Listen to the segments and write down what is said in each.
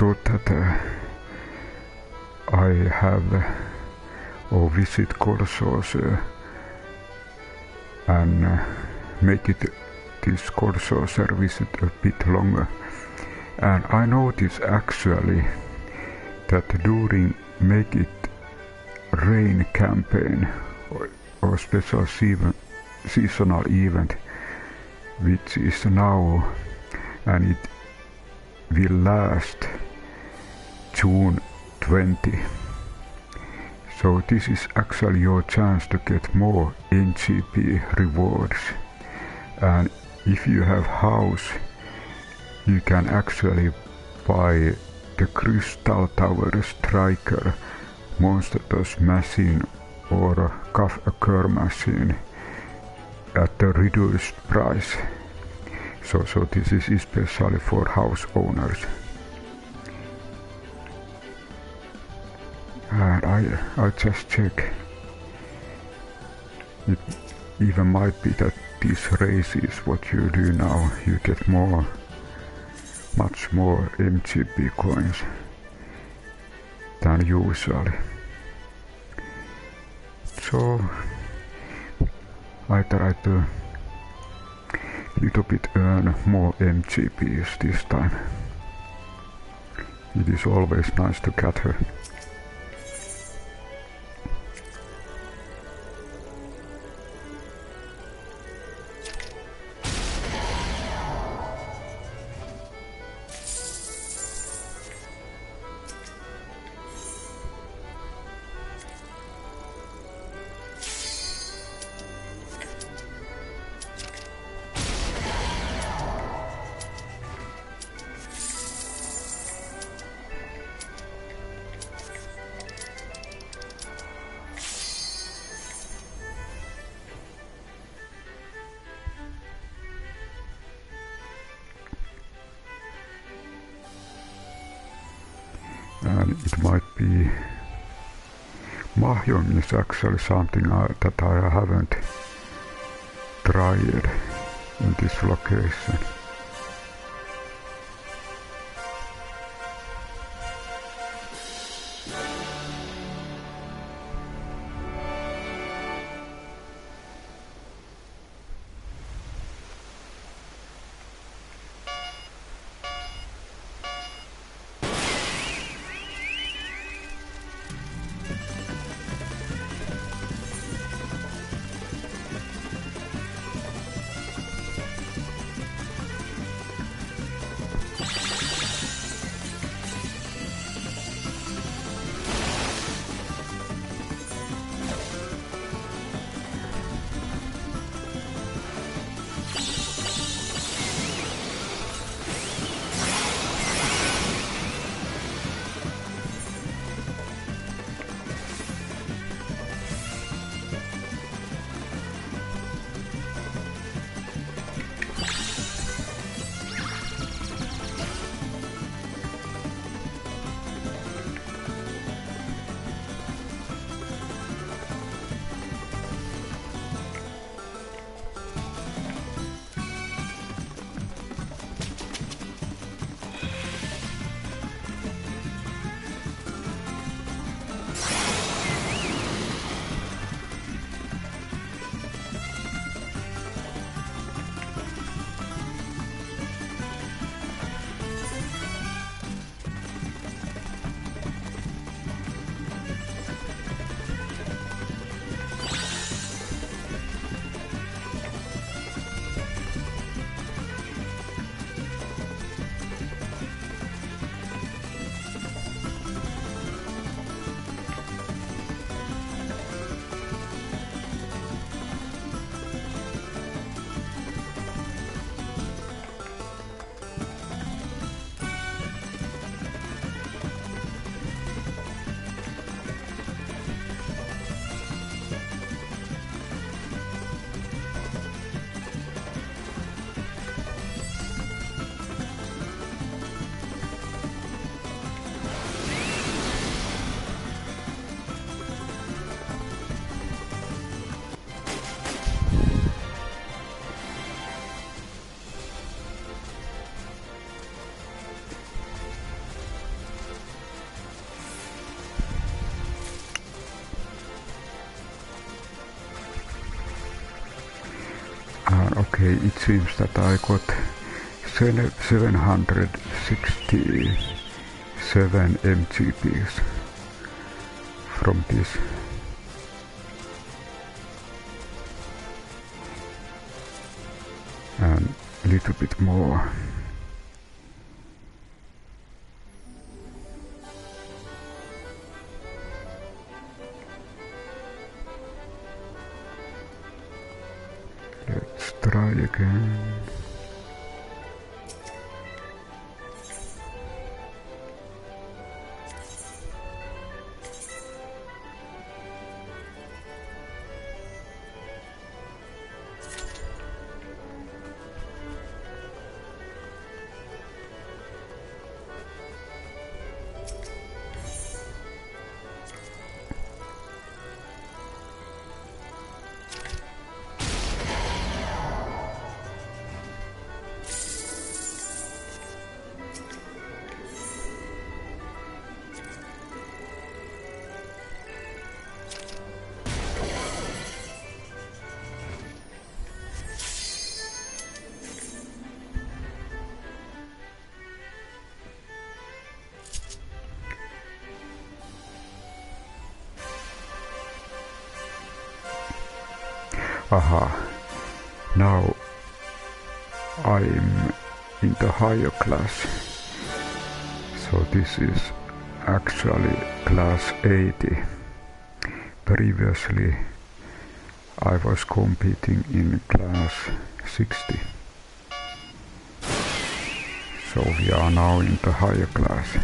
thought that I have or visit courses and make it this courses visit a bit longer. And I noticed actually that during Make It Rain campaign or special seasonal event, which is now and it will last June 20. So this is actually your chance to get more NGP rewards. And if you have house, you can actually buy the Crystal Tower Striker Monster Toss machine or Cuff a Cur machine at the reduced price. So this is especially for house owners. And I just check. It even might be that this race is what you do now. You get much more MGP coins than usually. So I try to little bit earn more MGPs this time. It is always nice to gather. And it might be Mahjong is actually something that I haven't tried in this location. Okay, it seems that I got 767 MGPs from this. And a little bit more. Let's try again. Aha, now I'm in the higher class, so this is actually class 80. Previously I was competing in class 60, so we are now in the higher class.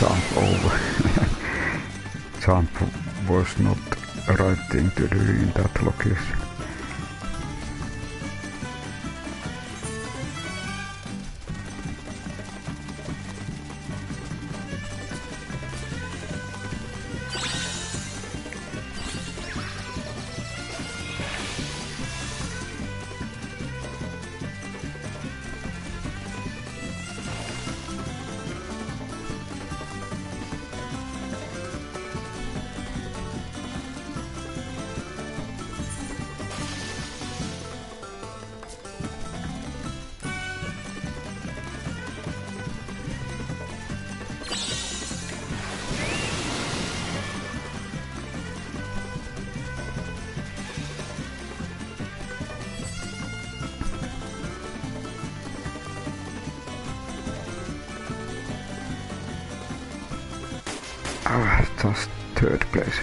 Jump over. Jump was not the right thing to do in that location. Just third place.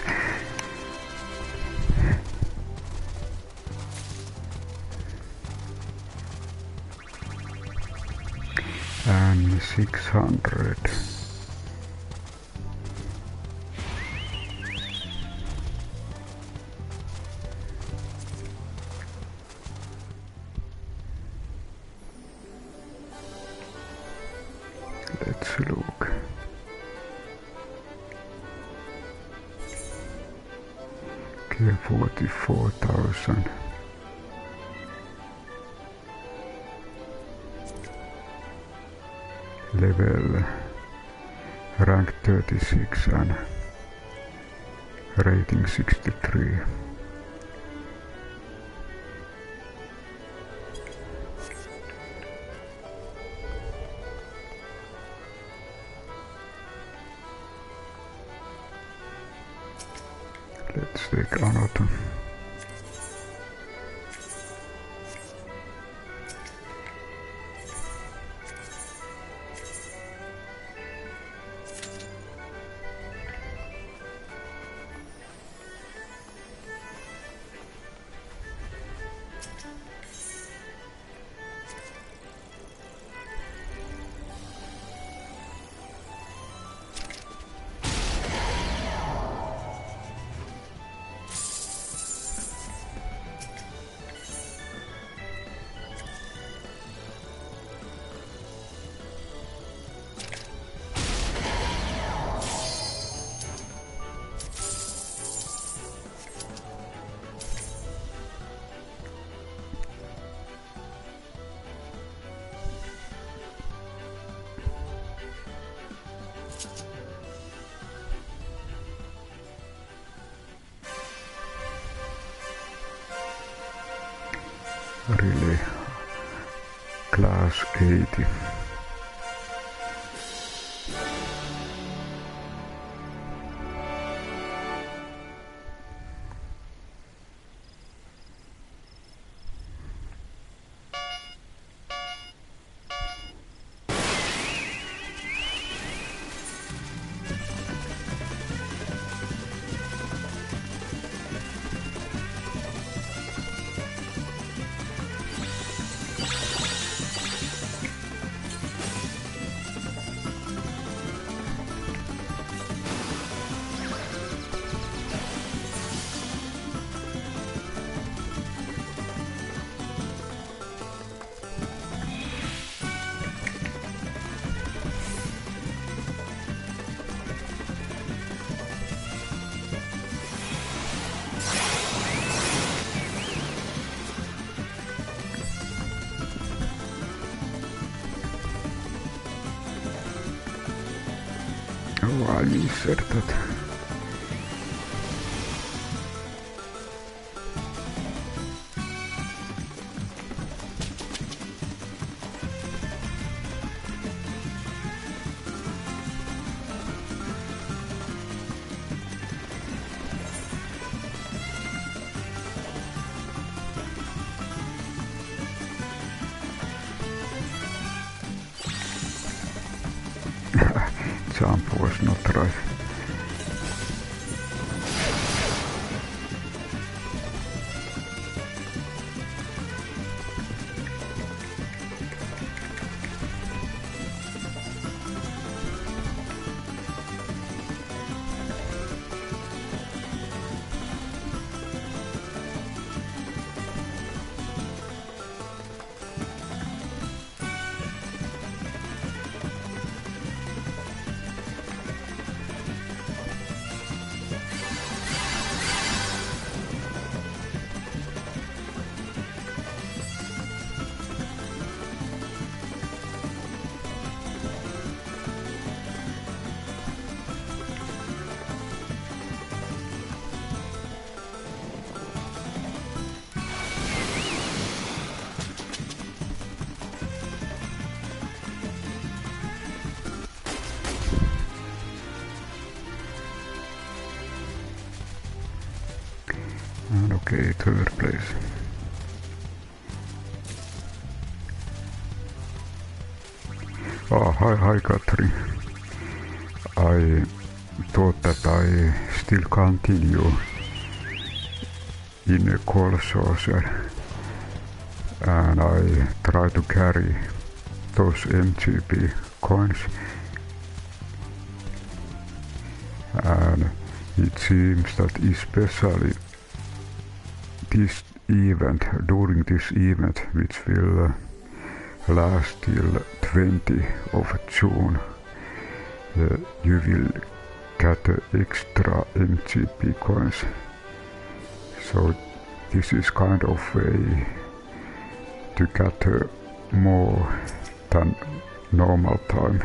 And 600. Let's look. Okay, 44,000. Level rank 36 and rating 63. Let's take another. really class 80. Oh, I inserted. Jump was not right. And okay, third place. Oh, hi Katri. I thought that I still continue in a coal saucer and I try to carry those MGP coins, and it seems that especially this event, during this event, which will last till 20 of June, you will get extra MGP coins. So this is kind of way to get more than normal time.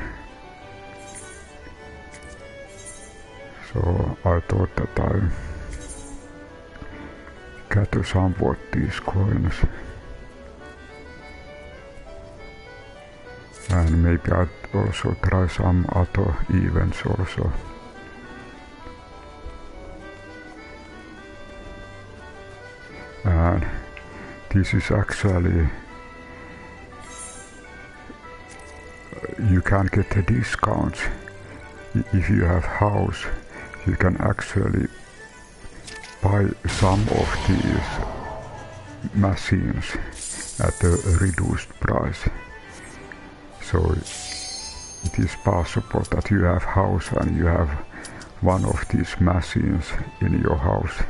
So I thought that I gather somewhat these coins, and maybe I'd also try some other events also. And this is actually, you can get the discounts if you have house. You can actually buy some of these machines at a reduced price. So it is possible that you have house and you have one of these machines in your house.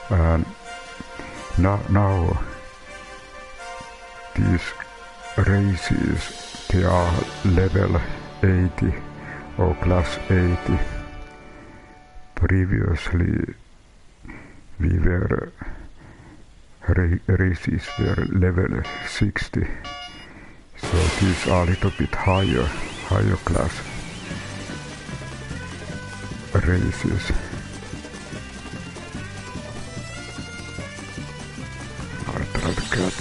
And now these races, they are level 80 or class 80. Previously we were races were level 60, so these are a little bit higher. higher class races. I try to catch.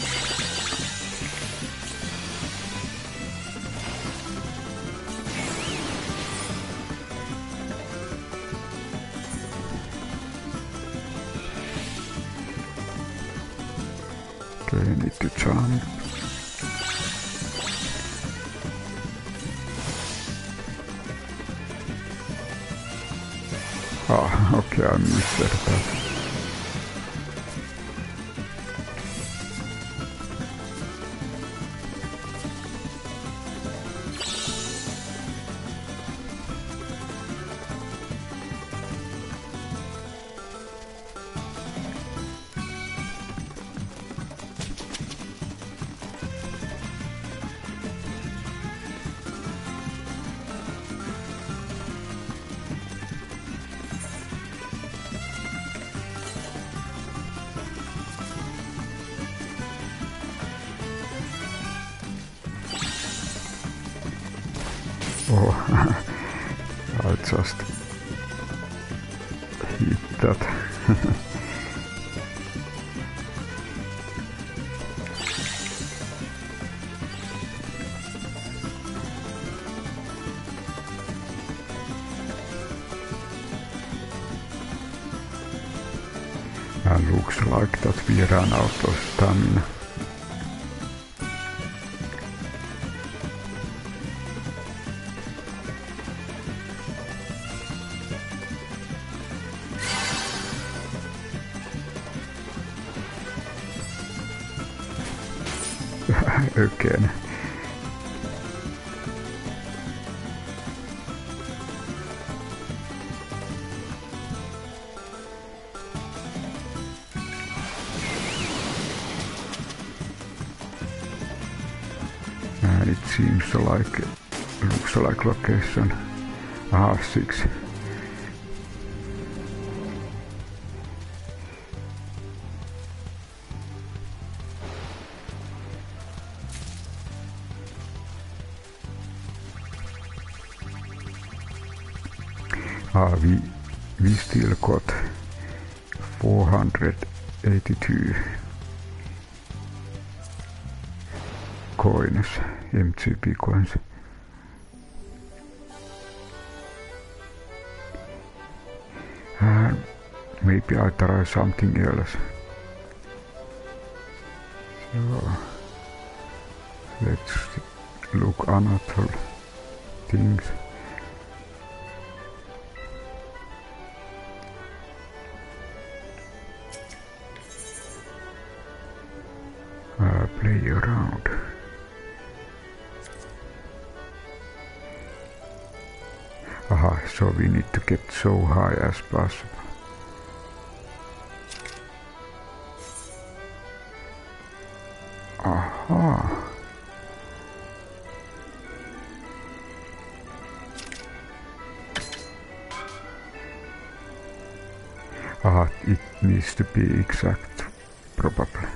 Okay, I need to jump. Ah, okay, I missed that. Oh, I just hit that. And looks like that we ran out of stamina. Again. And it seems like, looks like location R6. We still got 482 coins, MGP coins. Maybe I try something else. So let's look another things. Play around. Aha, so we need to get so high as possible. Aha. Aha, it needs to be exact, probably.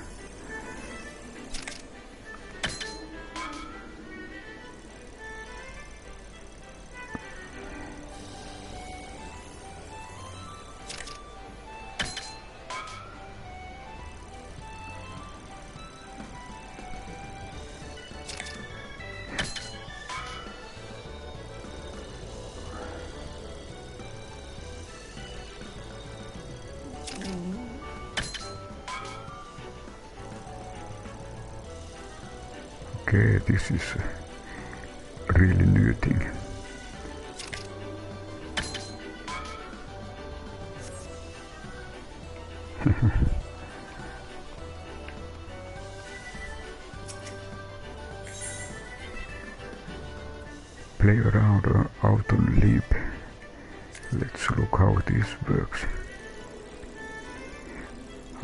Okay, this is a really new thing. Play around out on leap. Let's look how this works.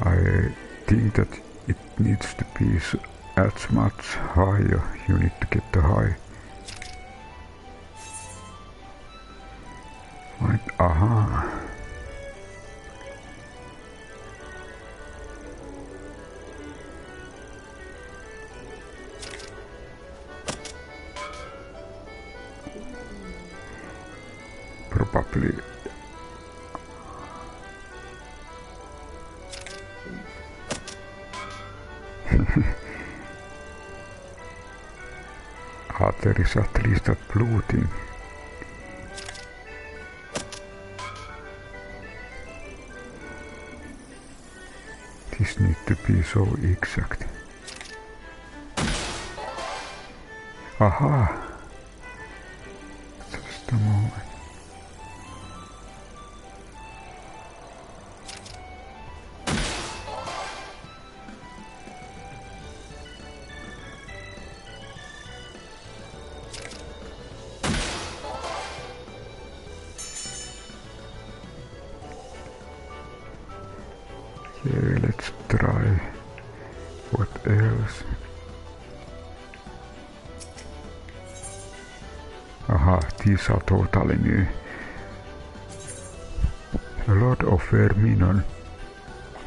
I think that it needs to be as much higher. You need to get the high. Right, aha. probably. There is at least that blue thing. This needs to be so exact. Aha! Just a moment. Yeah, let's try. What else? Aha, these are totally new. A lot of Verminion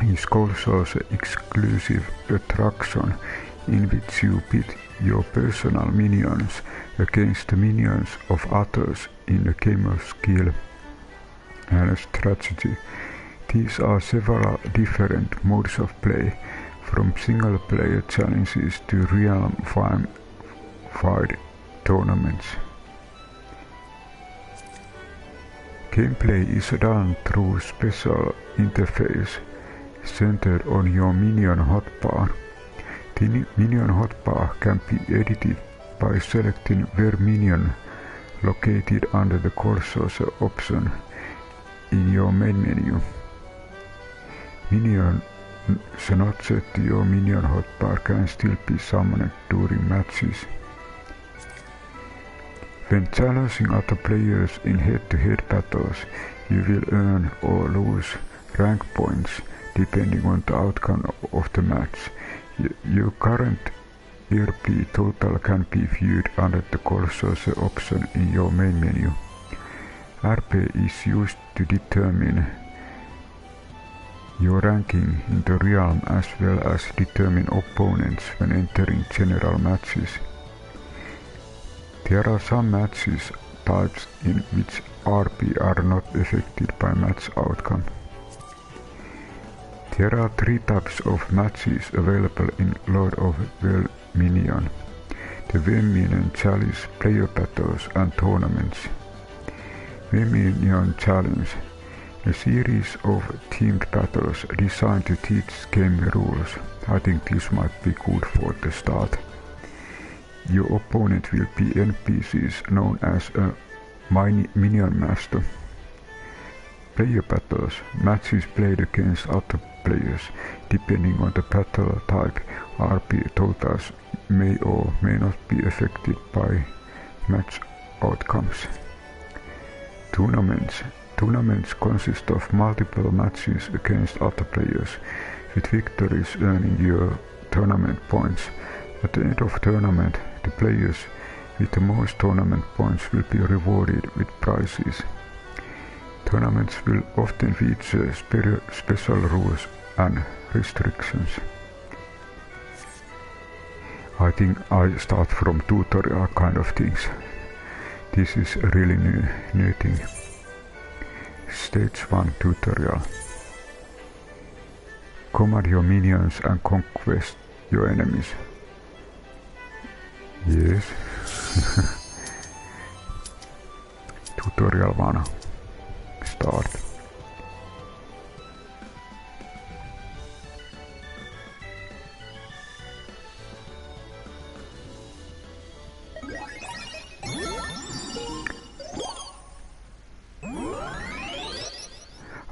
is also an exclusive attraction in which you pit your personal minions against the minions of others in a game of skill and strategy. These are several different modes of play, from single-player challenges to realm-wide tournaments. Gameplay is done through special interface centered on your minion hotbar. The minion hotbar can be edited by selecting Verminion located under the Cursor option in your main menu. Minions not set to your minion hotbar can still be summoned during matches. When challenging other players in head-to-head battles, you will earn or lose rank points depending on the outcome of the match. Your current RP total can be viewed under the Cursor option in your main menu. RP is used to determine your ranking in the realm as well as determine opponents when entering general matches. There are some matches types in which RP are not affected by match outcome. There are 3 types of matches available in Lord of Verminion: the Verminion Challenge, player battles and tournaments. Verminion Challenge, a series of teamed battles designed to teach game rules. I think this might be good for the start. Your opponent will be NPCs known as a minion master. Player battles, matches played against other players. Depending on the battle type, RP totals may or may not be affected by match outcomes. Tournaments consist of multiple matches against other players, with victories earning your tournament points. At the end of the tournament, the players with the most tournament points will be rewarded with prizes. Tournaments will often feature special rules and restrictions. I think I start from tutorial kind of things. This is a really new thing. Stage 1 tutorial. Command your minions and conquest your enemies. Yes. Tutorial 1. Start.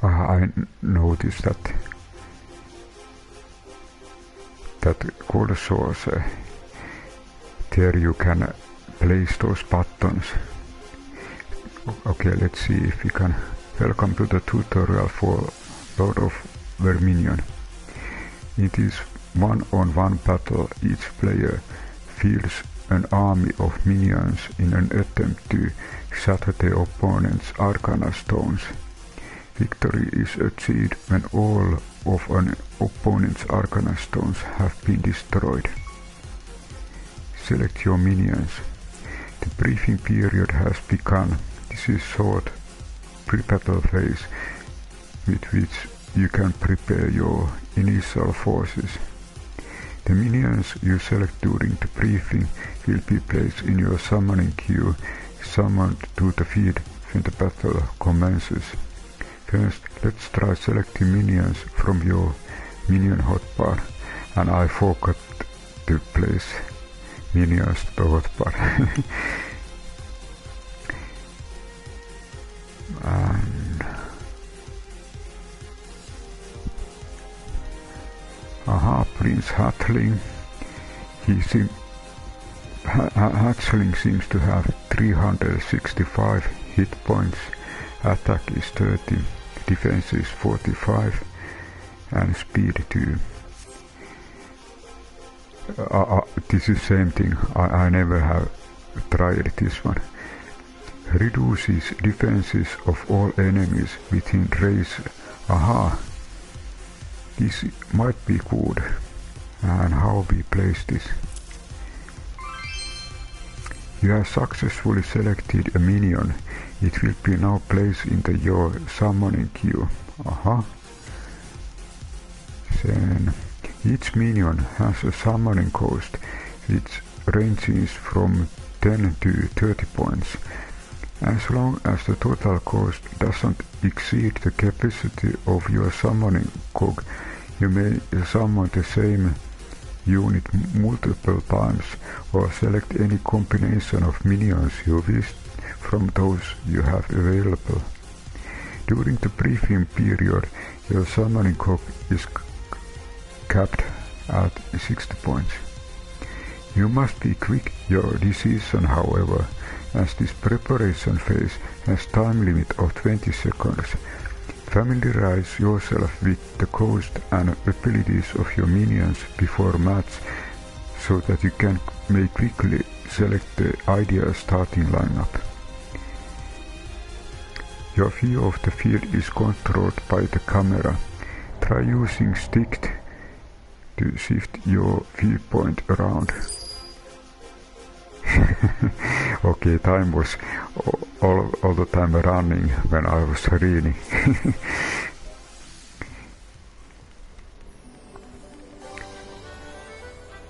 I noticed that cursor, there you can place those buttons. Okay, let's see if we can. Welcome to the tutorial for Lord of Verminion. In this one-on-one battle, each player fields an army of minions in an attempt to shatter their opponent's arcana stones. Victory is achieved when all of an opponent's arcana stones have been destroyed. Select your minions. The briefing period has begun. This is short pre-battle phase with which you can prepare your initial forces. The minions you select during the briefing will be placed in your summoning queue, summoned to the field when the battle commences. First, let's try selecting minions from your minion hotbar, and I forgot to place minions to the hotbar. And Prince Hatchling. Hatchling seems to have 365 hit points, attack is 30, defense is 45, and speed 2. This is same thing, I never have tried this one. Reduces defenses of all enemies within range. This might be good. And how we place this? You have successfully selected a minion. It will be now placed into your summoning queue. Then each minion has a summoning cost which ranges from 10 to 30 points. As long as the total cost doesn't exceed the capacity of your summoning cog, you may summon the same unit multiple times or select any combination of minions you wish from those you have available. During the briefing period, your summoning cog is capped at 60 points. You must be quick your decision, however, as this preparation phase has time limit of 20 seconds. Familiarize yourself with the cost and abilities of your minions before match, so that you can may quickly select the ideal starting lineup. Your view of the field is controlled by the camera. Try using stick to shift your viewpoint around. Okay, time was all the time running when I was reading.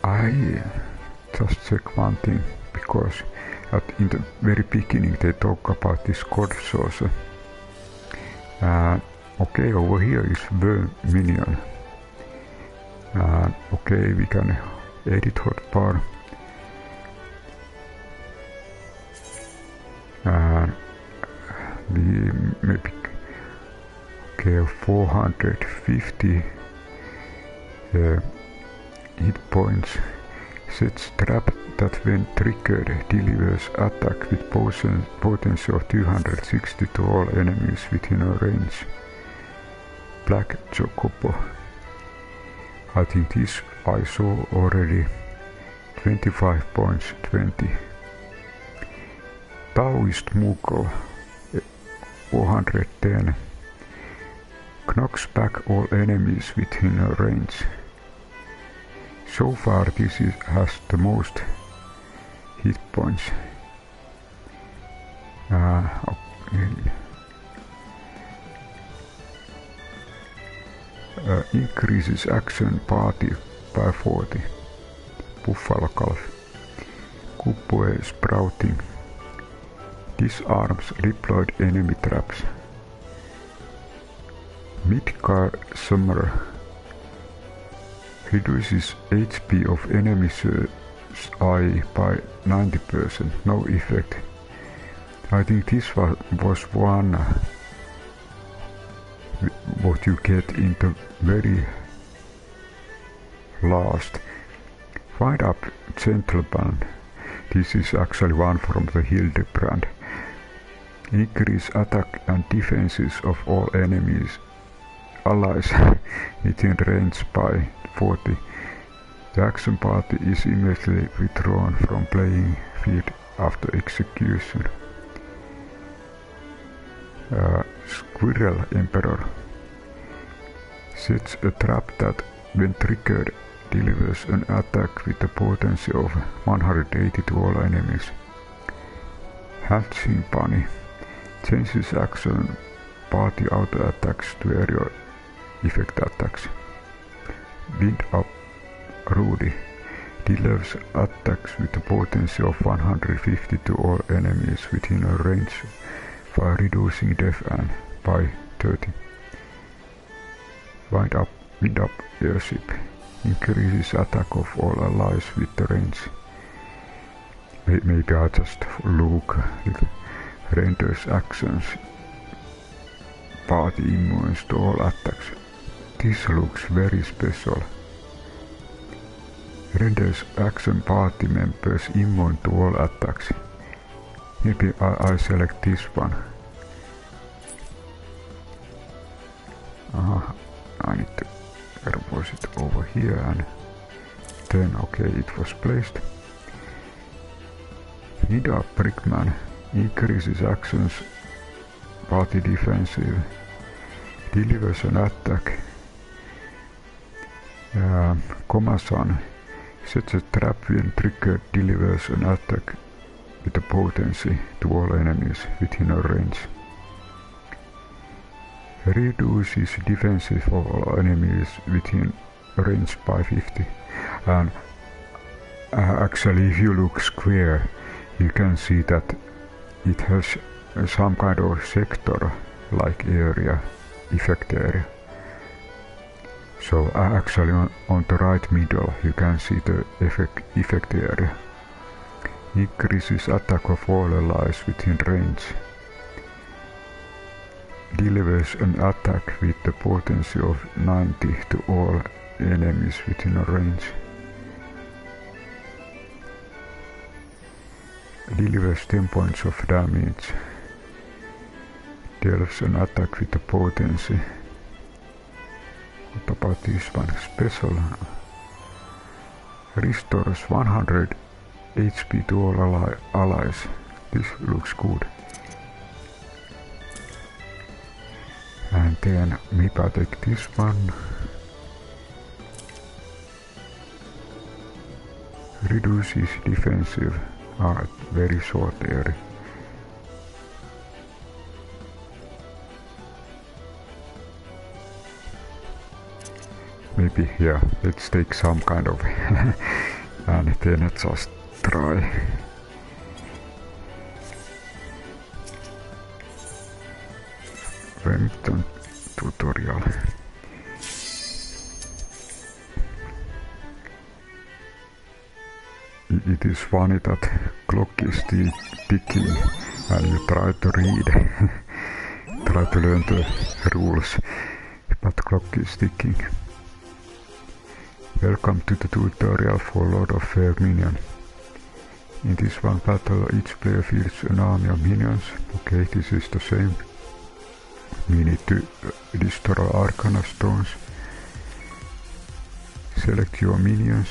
I just check one thing, because in the very beginning they talk about this code source. Okay, over here is Verminion. Okay, we can edit hotbar. We maybe okay 450 hit points. Sets trap that when triggered delivers attack with potency of 260 to all enemies within a range. Black Chocobo. I think this I saw already. 25 points, 20. Taoist Moogle, 410. Knocks back all enemies within a range. So far this has the most hit points. Okay. Increases action party by 40. Buffalo Calf. Kubboe Sprouting. Disarms deployed enemy traps. Midgar Summer. Reduces HP of enemy eye by 90%, no effect. I think this was one what you get in the very last. Find up Gentleman. This is actually one from the Hildebrand. Increase attack and defenses of all enemies allies within range by 40. The action party is immediately withdrawn from playing field after execution. Squirrel Emperor sets a trap that, when triggered, delivers an attack with a potency of 180 to all enemies. Hatching Bunny. Changes action party auto attacks to area effect attacks. Wind Up Rudy delivers attacks with a potency of 150 to all enemies within a range while reducing death and by 30. Wind Up Airship increases attack of all allies with the range. Maybe I just look. It renders actions party immune to all attacks. This looks very special. Renders action party members immune to all attacks. Maybe I select this one. I need to propose it over here and then okay, it was placed. Nida Brickman increases actions party defensive, delivers an attack. Komasan sets a trap when triggered, delivers an attack with a potency to all enemies within a range. Reduces defenses of all enemies within range by 50. And actually, if you look square, you can see that it has some kind of sector-like area, effect area. So actually on the right middle you can see the effect area. Increases attack of all allies within range. Delivers an attack with the potency of 90 to all enemies within a range. Delivers 10 points of damage. Deals an attack with the potency. What about this one? Special. Restores 100 HP to all allies. This looks good. And then maybe I take this one. Reduces defensive. Very short area. Maybe, yeah, let's take some kind of and then just try. Verminion tutorial. It is funny that clock is ticking and you try to read, try to learn the rules, but clock is ticking. Welcome to the tutorial for Lord of Verminion. In this one battle each player fields an army of minions. Okay, this is the same. We need to destroy Arcana stones. Select your minions.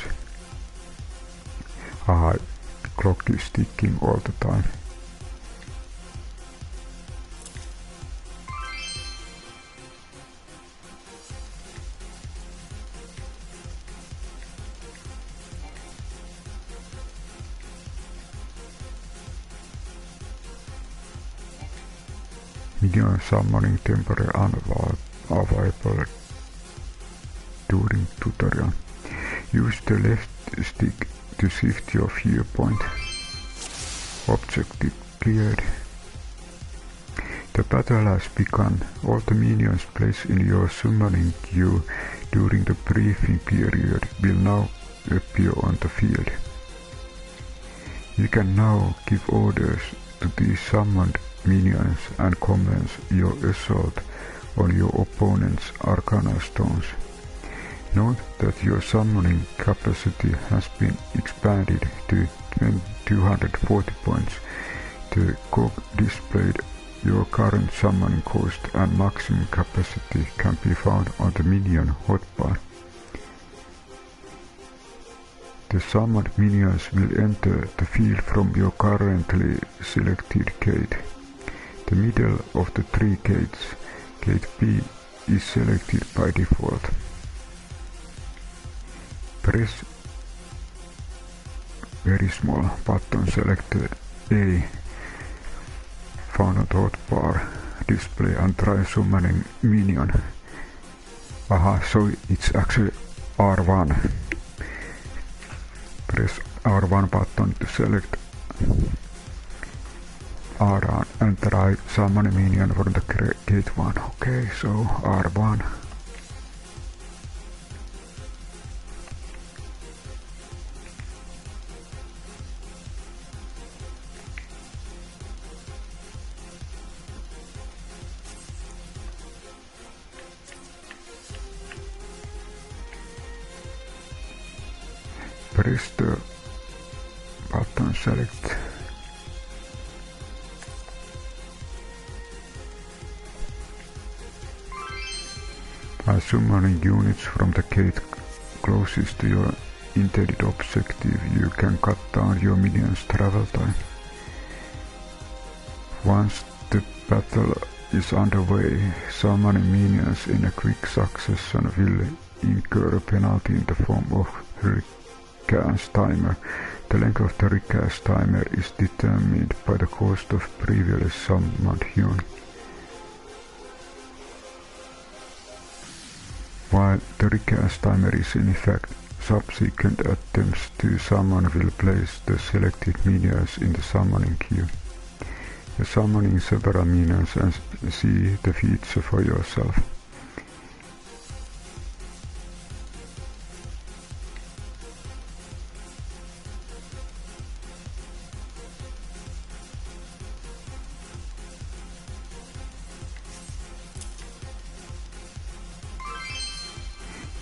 Clock is ticking all the time. Minion summoning temporary unavailable during tutorial. Use the left stick to shift your viewpoint. Objective cleared. The battle has begun. All the minions placed in your summoning queue during the briefing period will now appear on the field. You can now give orders to these summoned minions and commence your assault on your opponent's Arcana stones. Note that your summoning capacity has been expanded to 240 points. The cog displayed your current summoning cost and maximum capacity can be found on the minion hotbar. The summoned minions will enter the field from your currently selected gate. The middle of the three gates, gate B, is selected by default. Press very small button selected A found on hotbar display and try summoning minion. Aha, so it's actually R1. Press R1 button to select R1 and try summon minion from the gate 1. Okay, so R1. Press the button select. By summoning units from the gate closest to your intended objective, you can cut down your minions' travel time. Once the battle is underway, summoning minions in a quick succession will incur a penalty in the form of recast timer. The length of the recast timer is determined by the cost of previously summoned unit. While the recast timer is in effect, subsequent attempts to summon will place the selected minions in the summoning queue. You're summoning several minions and see the feature for yourself.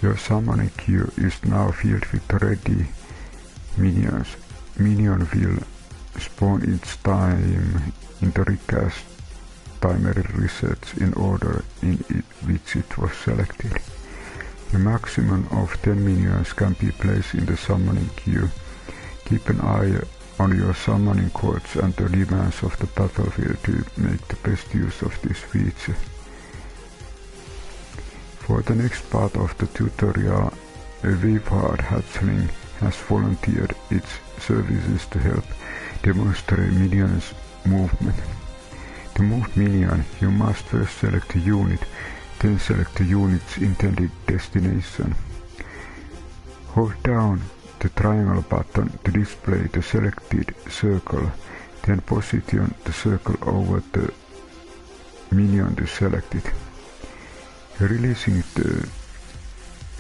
Your summoning queue is now filled with ready minions. Minion will spawn each time in the recast timer resets in order in which it was selected. A maximum of 10 minions can be placed in the summoning queue. Keep an eye on your summoning codes and the demands of the battlefield to make the best use of this feature. For the next part of the tutorial, a Waveheart hatchling has volunteered its services to help demonstrate minions' movement. To move minion, you must first select a unit, then select the unit's intended destination. Hold down the triangle button to display the selected circle, then position the circle over the minion to select it. Releasing the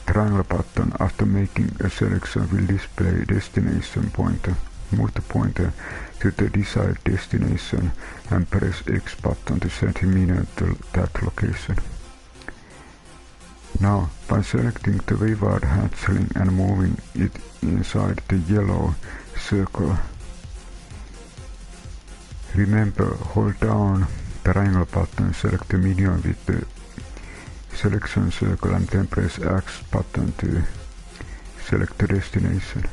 triangle button after making a selection will display destination pointer. Move the pointer to the desired destination and press X button to send a minion to that location. Now, by selecting the Waveheart hatchling and moving it inside the yellow circle, remember, hold down the triangle button, select the minion with the selection circle and then press X button to select the destination.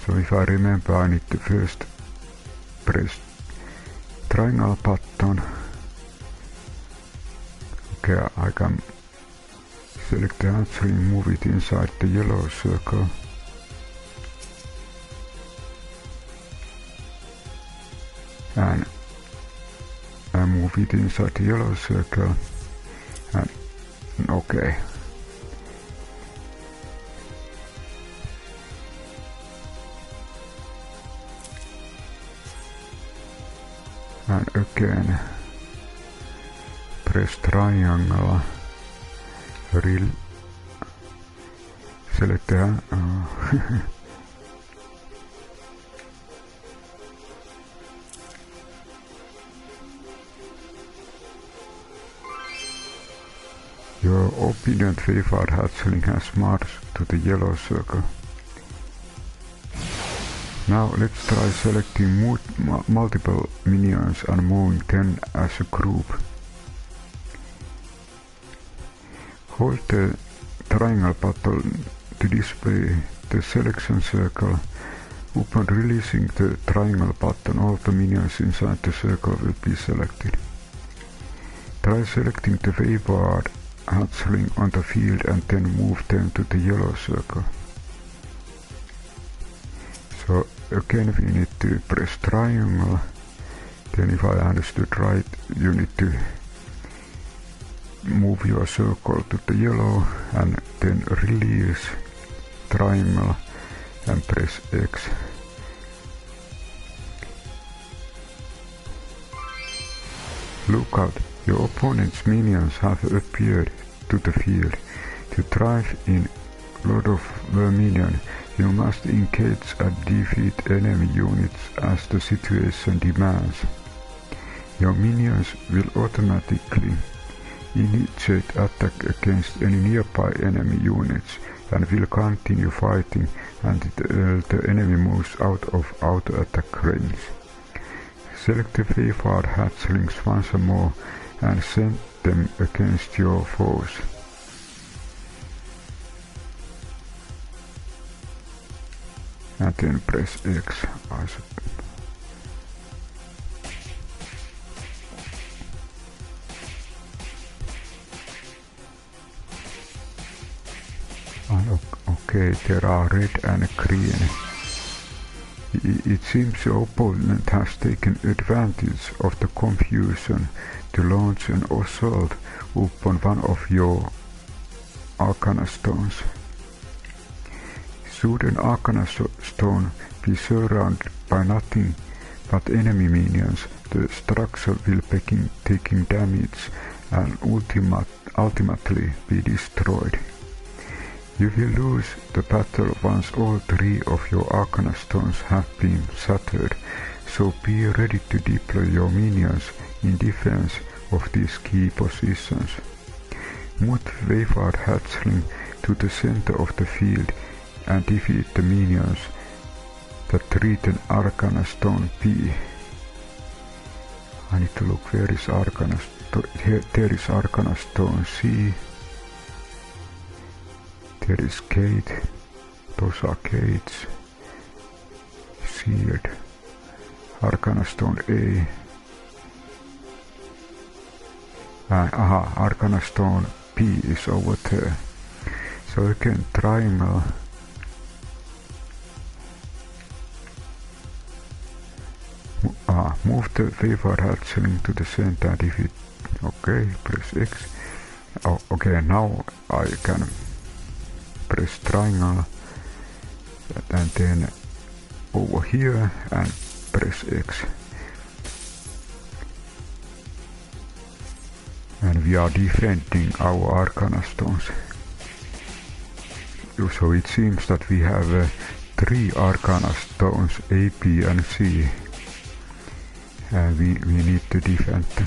So if I remember, I need to first press triangle button. Okay, I can select the hatchling and move it inside the yellow circle. And I move it inside the yellow circle. And okay. And again, press triangle, select the Your obedient Waveheart hatchling has marched to the yellow circle. Now let's try selecting multiple minions and moving them as a group. Hold the triangle button to display the selection circle. Upon releasing the triangle button, all the minions inside the circle will be selected. Try selecting the Waveheart hatchling on the field and then move them to the yellow circle. So again we need to press triangle Then if I understood right, you need to move your circle to the yellow and then release triangle and press X. Look out, your opponent's minions have appeared to the field. To thrive in Lord of Verminion, you must engage and defeat enemy units as the situation demands. Your minions will automatically initiate attack against any nearby enemy units and will continue fighting until the enemy moves out of auto-attack range. Select the favored hatchlings once more and send them against your foes. And then press X. Okay, there are red and green. It seems your opponent has taken advantage of the confusion to launch an assault upon one of your Arcana Stones. Should an Arcana Stone be surrounded by nothing but enemy minions, the structure will begin taking damage and ultimately be destroyed. You will lose the battle once all 3 of your Arcana Stones have been shattered, so be ready to deploy your minions in defense of these key positions. Move the favored hatchling to the center of the field and defeat the minions that threaten Arcana Stone P. I need to look, where is Arcana Stone? There is Arcana Stone C. There is gate. Those are gates. Seared. Arcana Stone A. Arcana Stone P is over there. So again, triangle. Move the favored hatchling to the center and defeat. Okay, press X. Oh, okay, now I can press triangle and then over here and press X. And we are defending our Arcana Stones. So it seems that we have 3 Arcana Stones, A, B and C. And we need to defend them.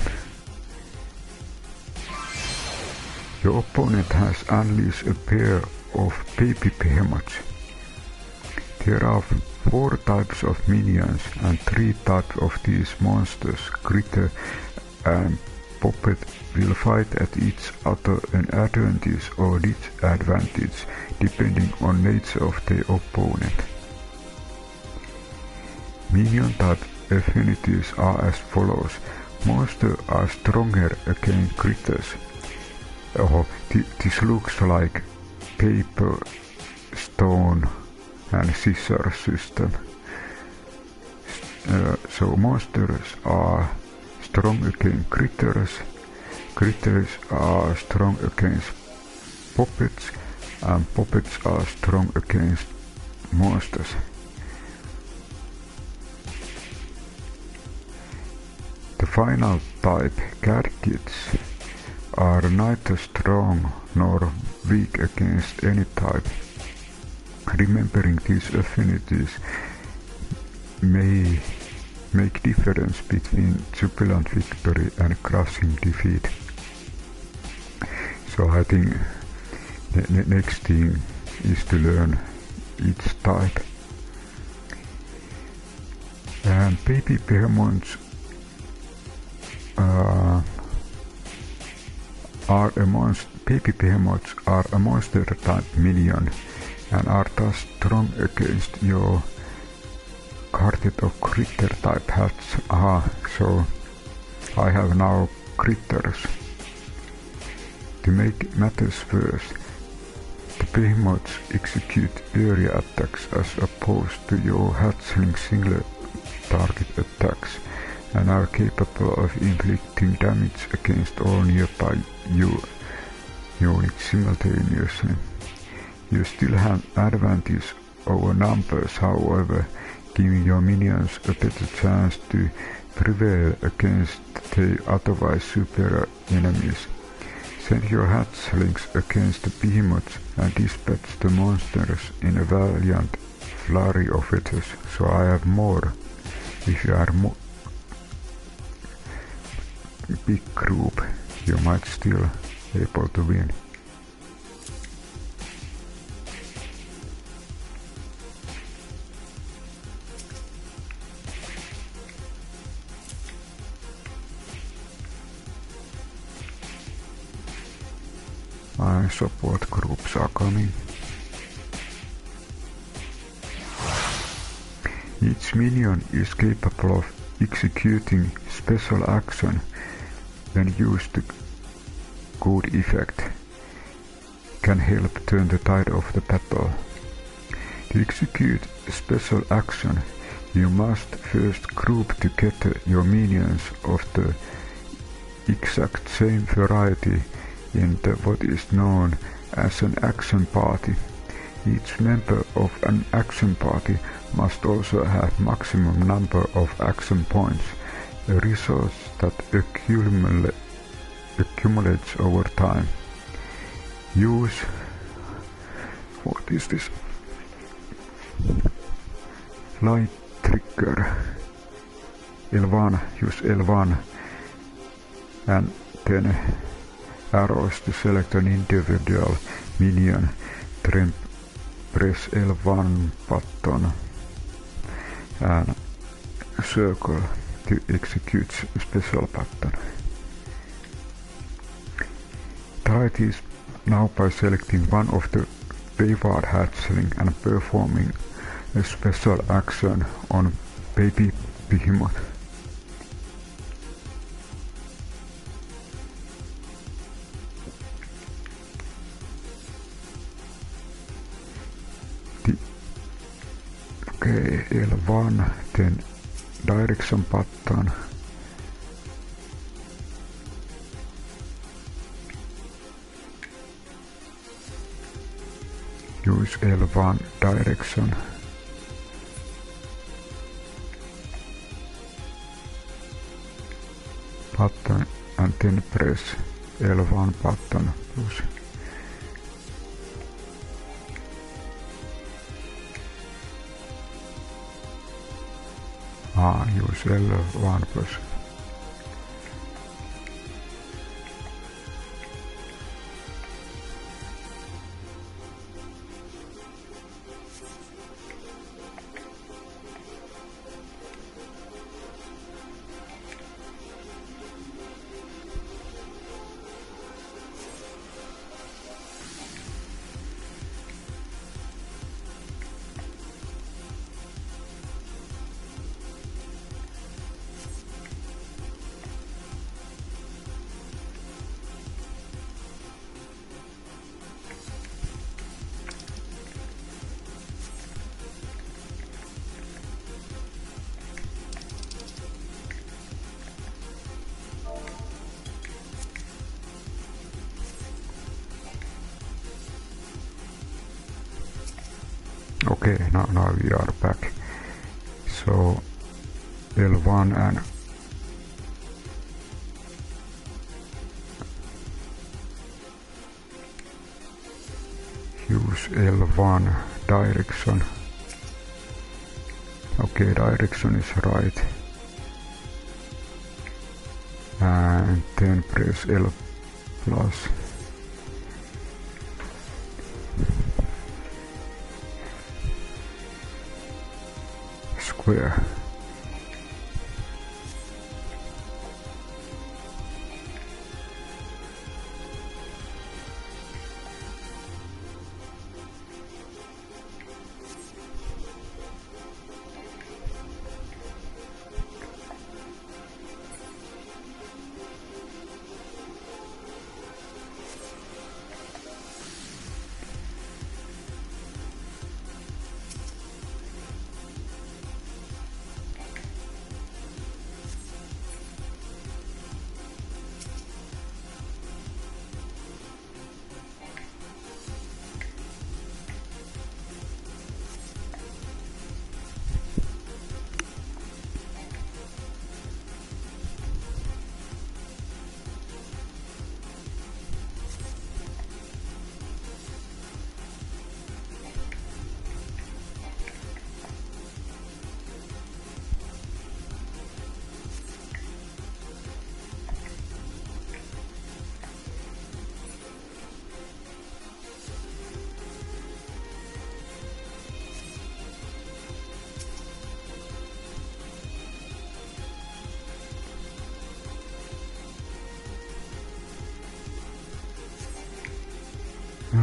Your opponent has unleashed a pair of baby behemoths. There are 4 types of minions and 3 types of these monsters. Critter and puppet will fight at each other an advantage or disadvantage depending on nature of the opponent. Minion type affinities are as follows. Monsters are stronger against critters. This looks like paper, stone and scissor system. So monsters are strong against critters, critters are strong against puppets, and puppets are strong against monsters. The final type, cat kids, are neither strong nor weak against any type. Remembering these affinities may make difference between jubilant victory and crushing defeat. So I think the next thing is to learn each type. And baby behemoths baby behemoths are a monster type minion and are thus strong against your quartet of critter type hats. So I have now critters. To make matters worse, the behemoths execute area attacks as opposed to your hatchling single target attacks, and are capable of inflicting damage against all nearby units simultaneously. You still have advantage over numbers, however, giving your minions a better chance to prevail against the otherwise superior enemies. Send your hatchlings against the behemoths and dispatch the monsters in a valiant flurry of feathers, so I have more. If you are big group, you might still able to win. My support groups are coming. Each minion is capable of executing special action when used to good effect. Can help turn the tide of the battle. To execute special action, you must first group together your minions of the exact same variety in what is known as an action party. Each member of an action party must also have maximum number of action points, a resource that accumulates over time. Use... what is this? Light trigger. L1, use L1 and then arrows to select an individual minion, then press L1 button and circle to execute special button. Try this now by selecting one of the wayward hatchling and performing a special action on baby behemoth. Okay, L1, then direction button. Use L1 direction. Button and then press L1 button plus. Use L1 plus. Okay, now we are back. So L1 and use L1 direction. Okay, direction is right. And then press L plus. Square.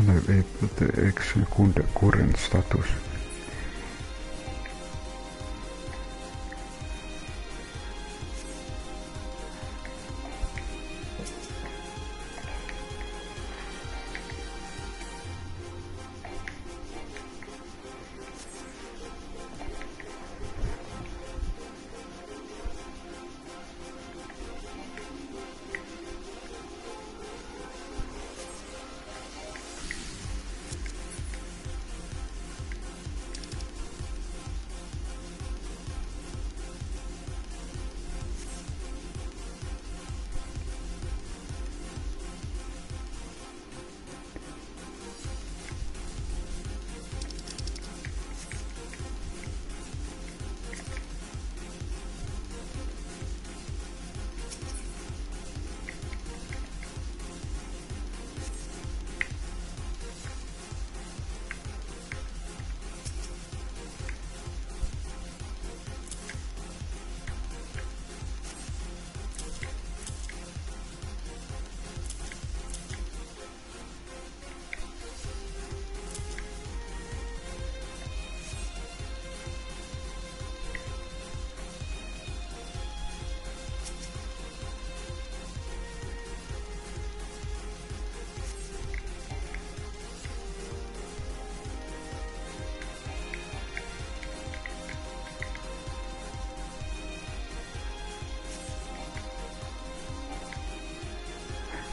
unable to execute the current status.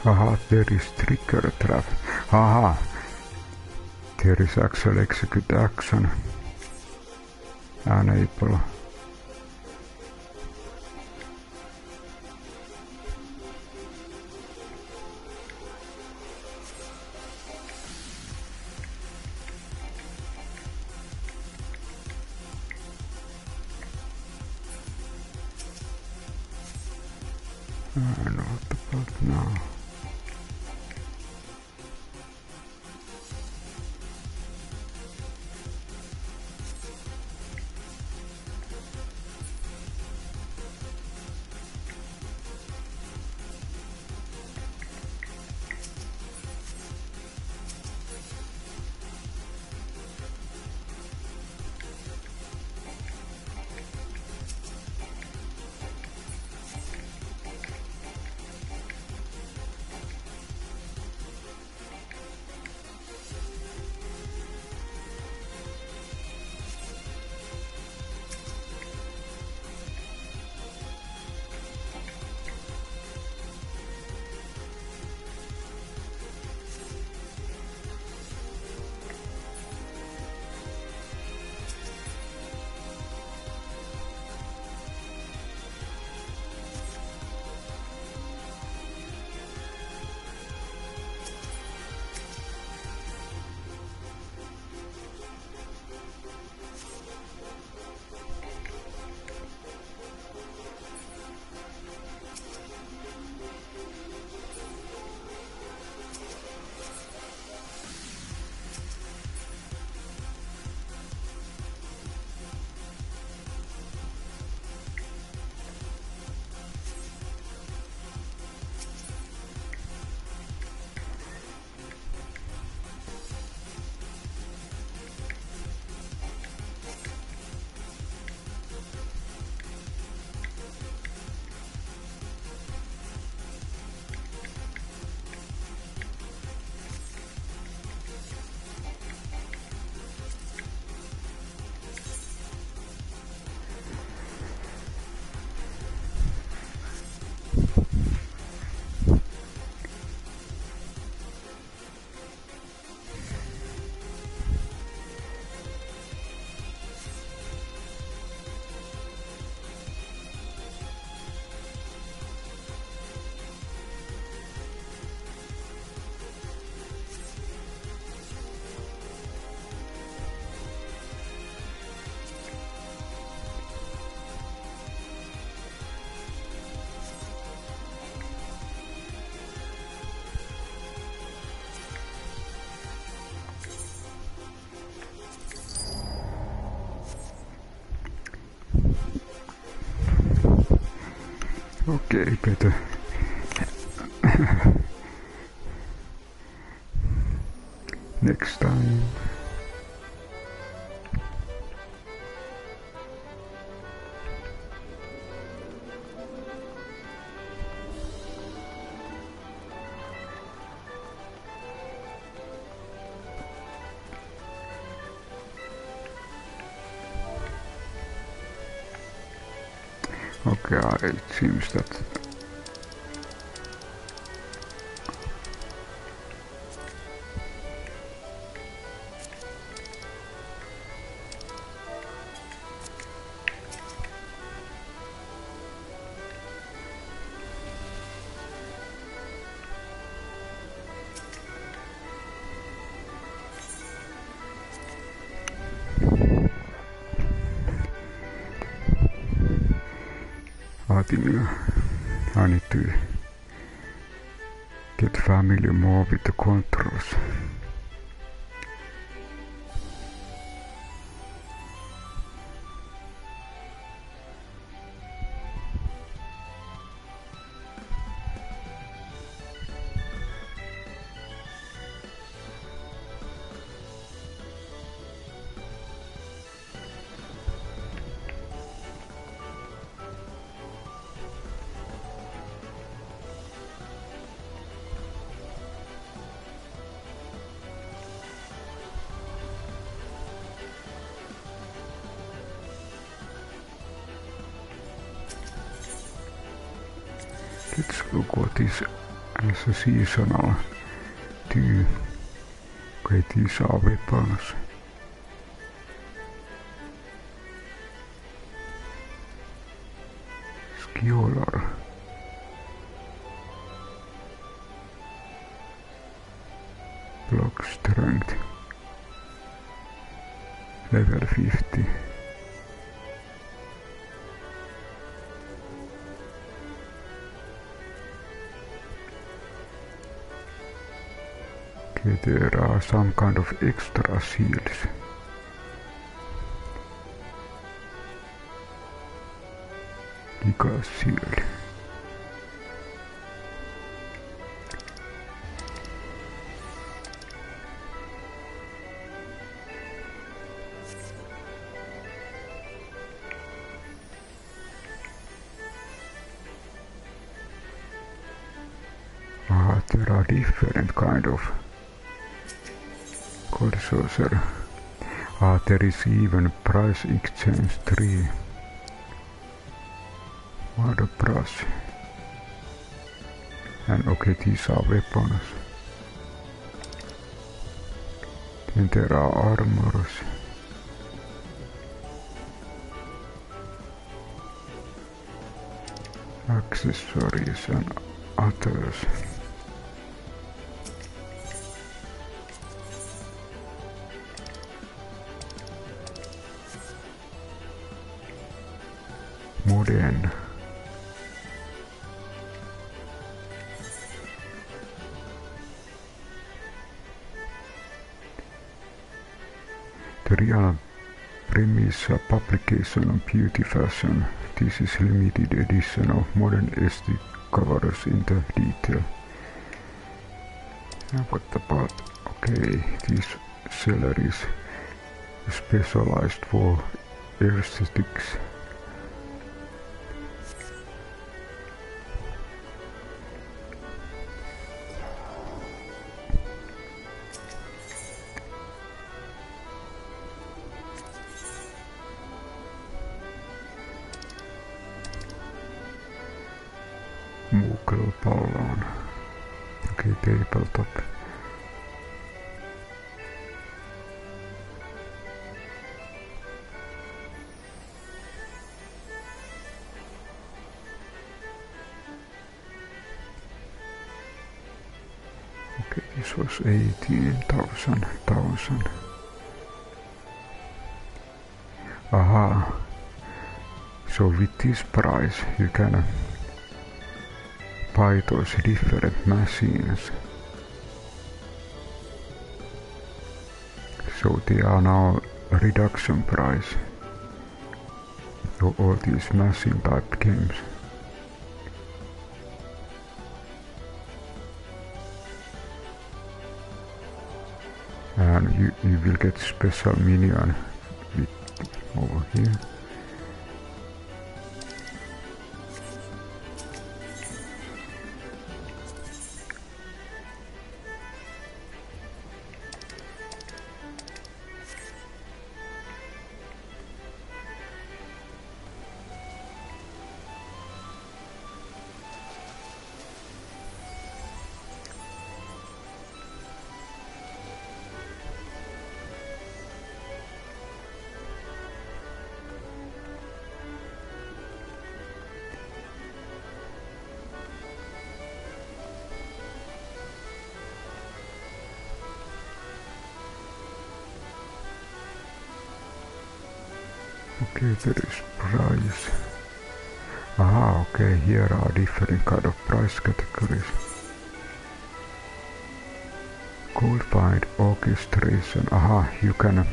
Aha, there is trigger trap. Aha, there is actual execute action. Enable. Not about now. Okay, better. next time. Okay, it seems that I think I need to get familiar more with the controls. Let's look what is as a seasonal too. Okay, these are weapons. Skiolar. Block strength. Level 50. Okay, there are some kind of extra shields. Giga shield. There are different kind of cold sorcerer. There is even price exchange 3. What a brush. And okay, these are weapons. Then there are armors. Accessories and others. Modern. The real premise publication of beauty fashion. This is limited edition of modern aesthetic covers in the detail. And what about, okay, this seller is specialized for aesthetics. Mukelpallon. Okay, tabletop. Okay, this was 18,000. Aha. So with this price you can buy those different machines. So they are now a reduction price for all these machine type games. and you will get special minion over here. Okay, there is price. Ah, okay, here are different kind of price categories. Gold find orchestration. Aha, you can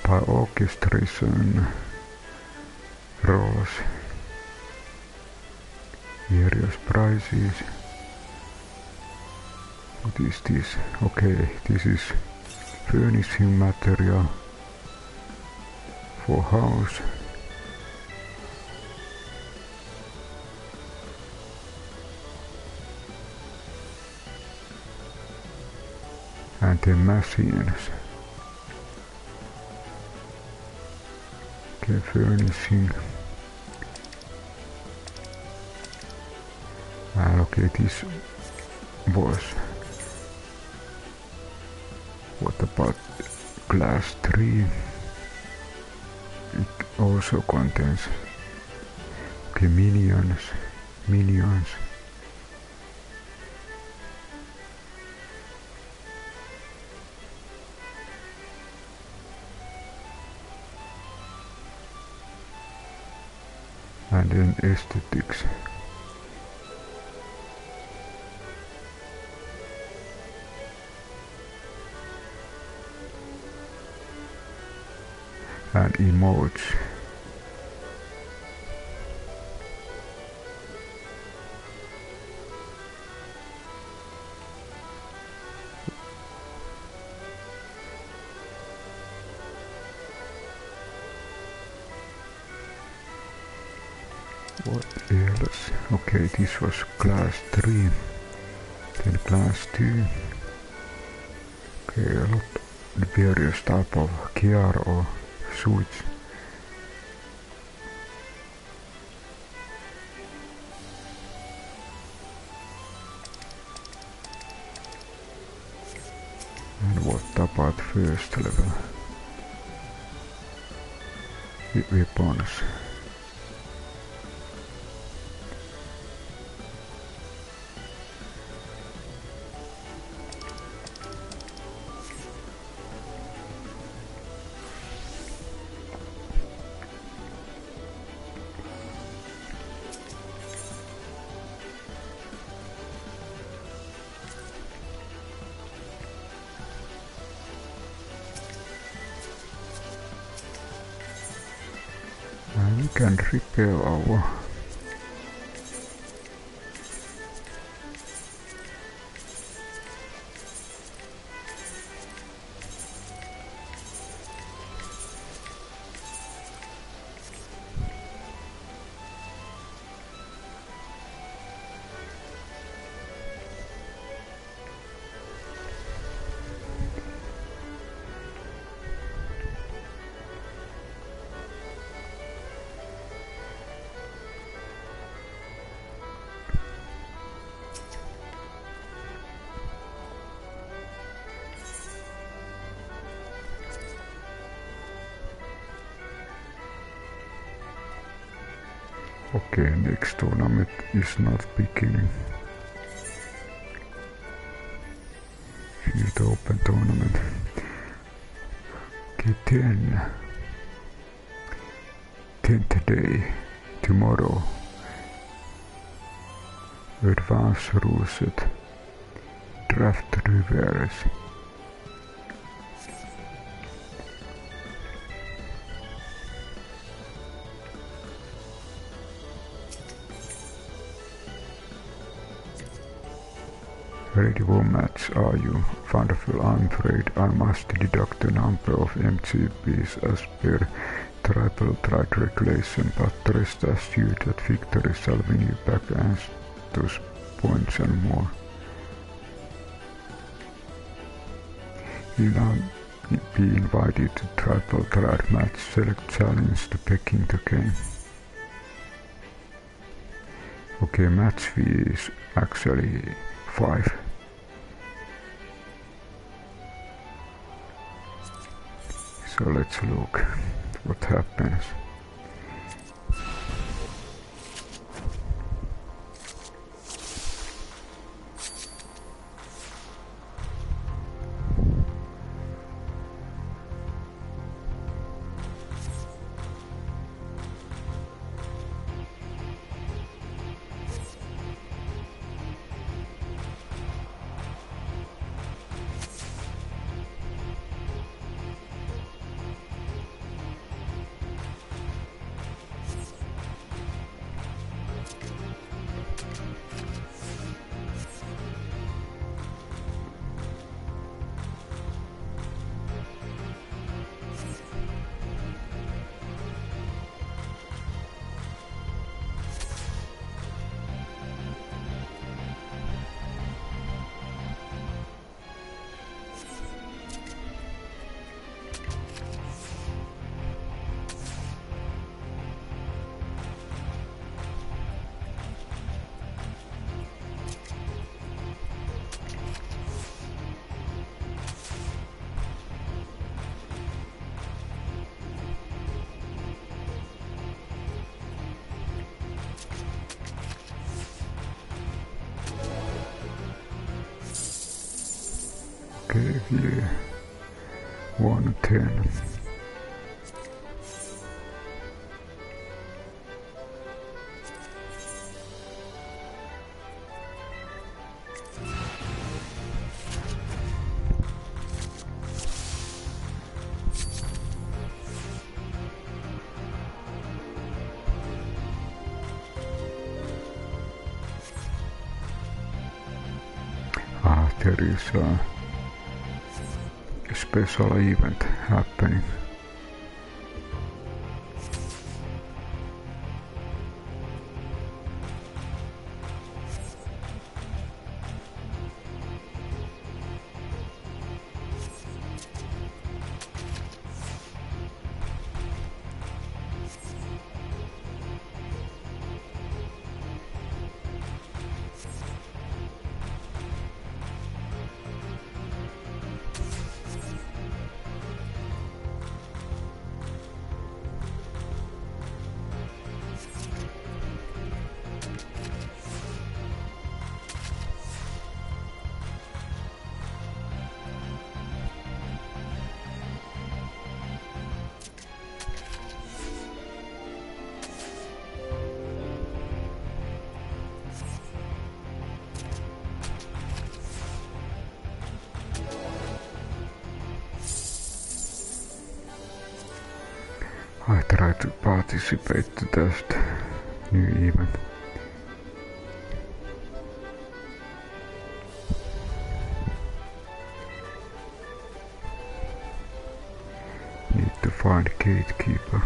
buy orchestration roles. Various prices. What is this? Okay, this is furnishing material for house. And the machines. Okay, furnishing. And okay, this was. What about class 3? It also contains okay, minions. And then aesthetics. And emotes. What else? Okay, this was class 3, then class 2. Okay, a lot of various type of gear or suits. And what about first level? Weapons. And we can repair our okay, next tournament is not beginning. Field open tournament. Okay, 10th day, tomorrow. Advanced rule set. Draft reverse. Ready for match, are you? Wonderful, I'm afraid I must deduct the number of MGPs as per tribal trade regulation, but rest assured that victory shall win you back and those points and more. You now be invited to tribal trade match. Select challenge to begin the game. Okay, match fee is actually 5. So let's look what happens. Okay, here 110. There is a special event happening. I try to participate to that new event. Need to find gatekeeper.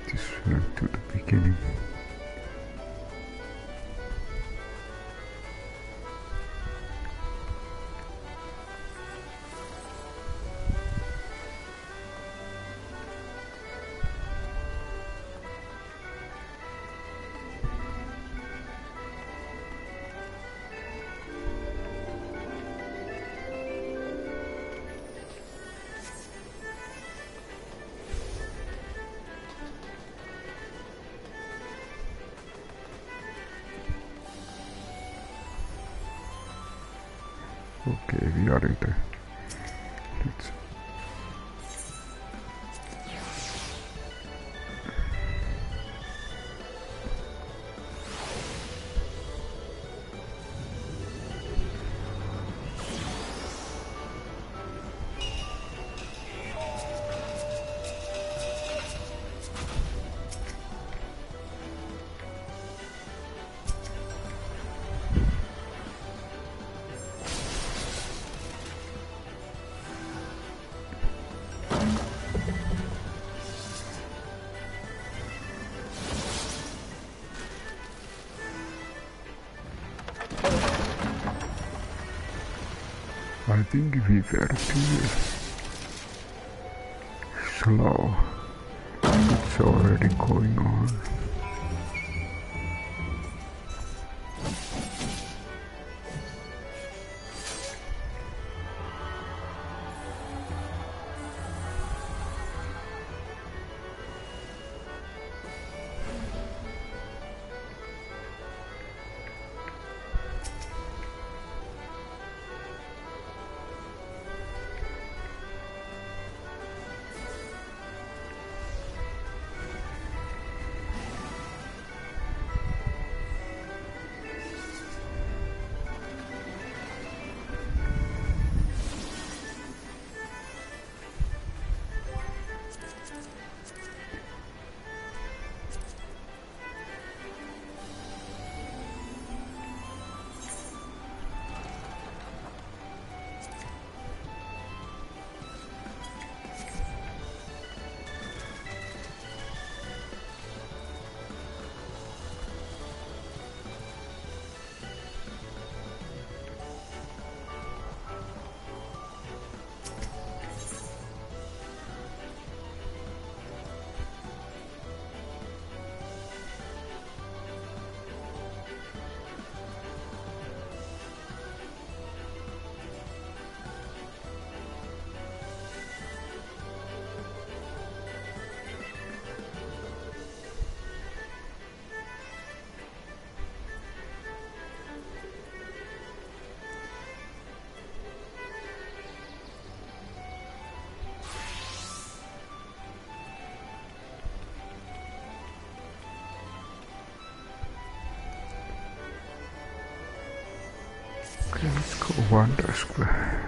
This went to the beginning. Okay, we are in there. Let's I think we were too slow. It's already going on. Okay, let's go Wonder Square.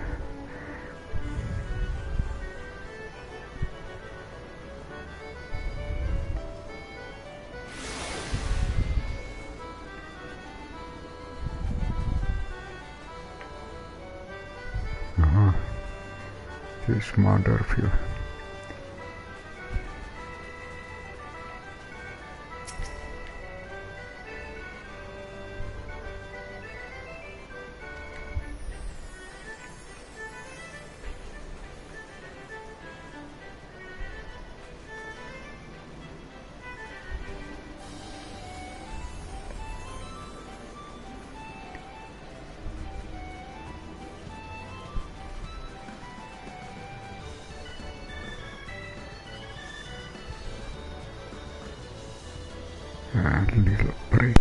This Motherfield. And little break.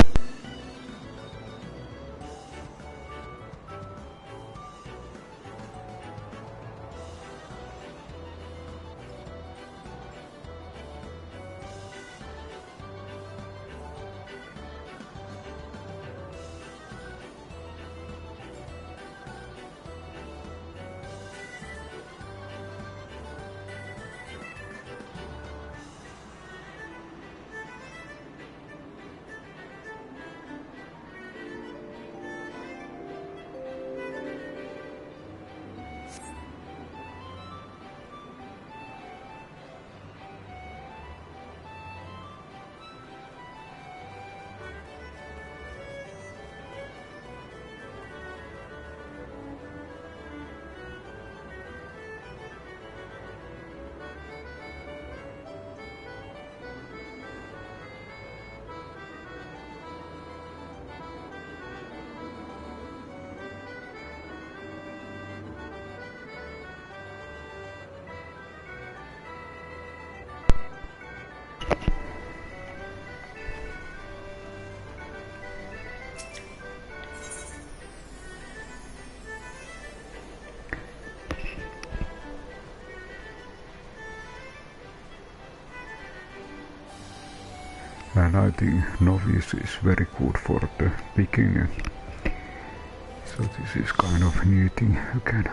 And I think novice is very good for the beginner. So this is kind of new thing again.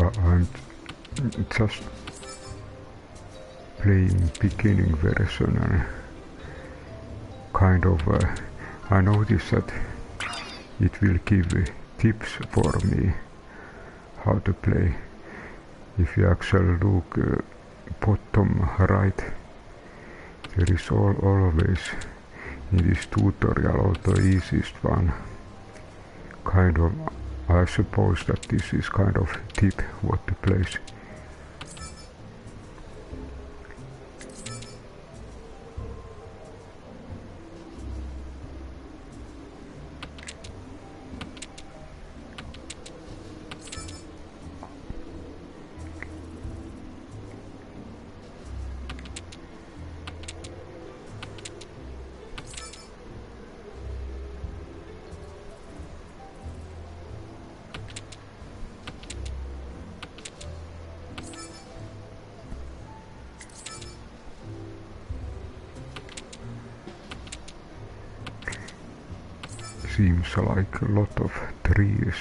I'm just playing beginning version and kind of I noticed that it will give tips for me how to play. If you actually look bottom right, there is always in this tutorial, or the easiest one, kind of, I suppose that this is kind of tip what to place. Seems like a lot of trees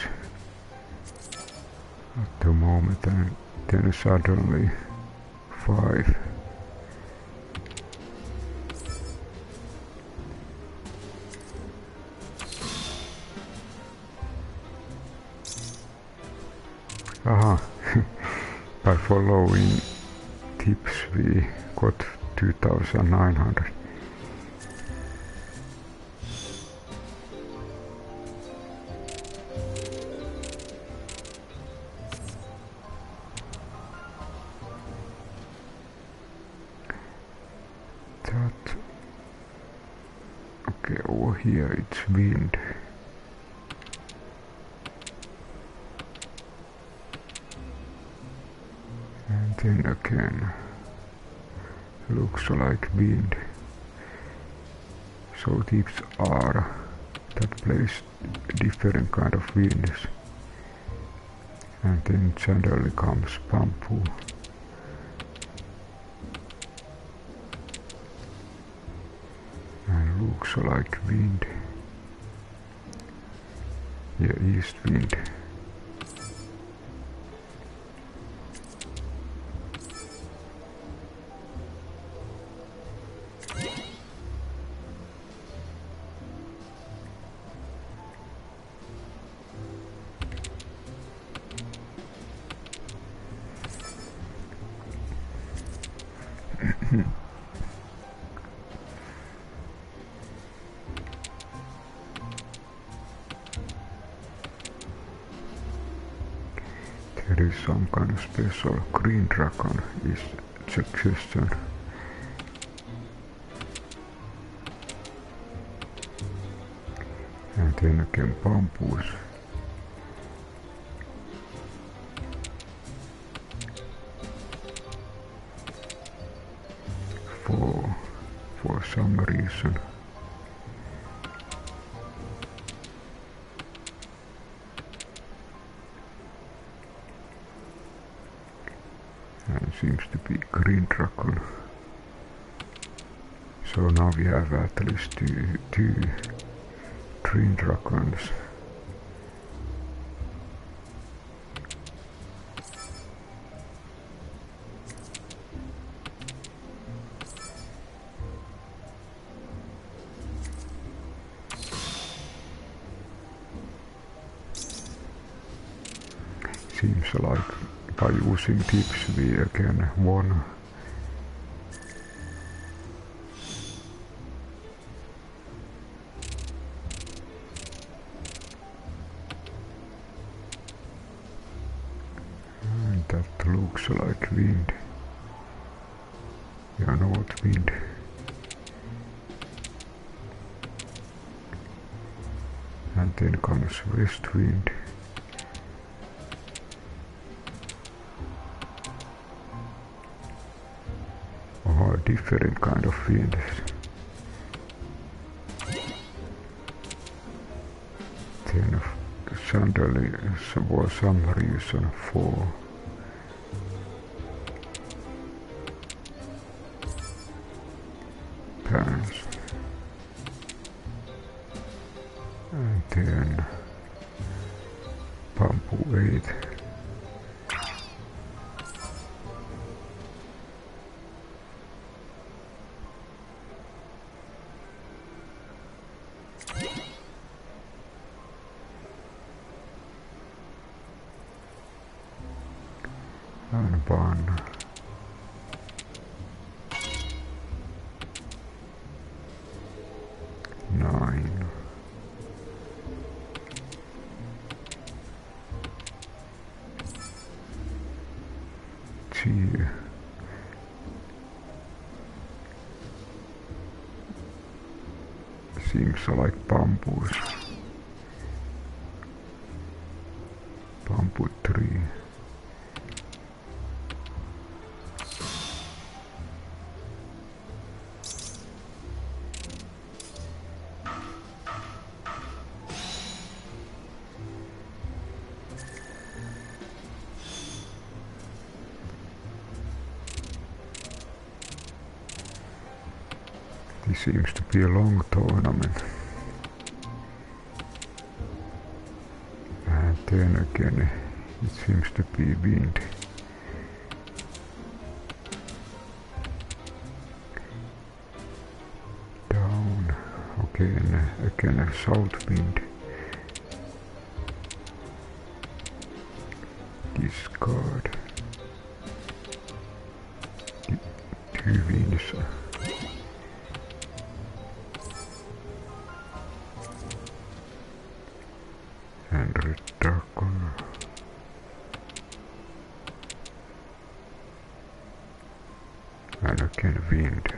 at the moment, and then suddenly 5. Aha, by following tips we got 2,900. Okay, over here it's wind. And then again, looks like wind. So tips are that place different kind of winds. And then generally comes bamboo. And looks like wind. Yeah, east wind. There is some kind of special green dragon is suggestion. And then again bamboos. For some reason. And seems to be green dragon. So now we have at least two green dragons. Seems like by using tips we again won. And that looks like wind. Yeah, north wind. And then comes west wind. Different kind of winds. Then suddenly for some reason 4. Pans. And then bamboo 8. and 1. 9. 2. Seems like bamboos. Bamboo 3. This seems to be a long tournament. And then again, it seems to be wind. Down. Again a south wind. Discard. 2 winds. And red dragon. And again wind.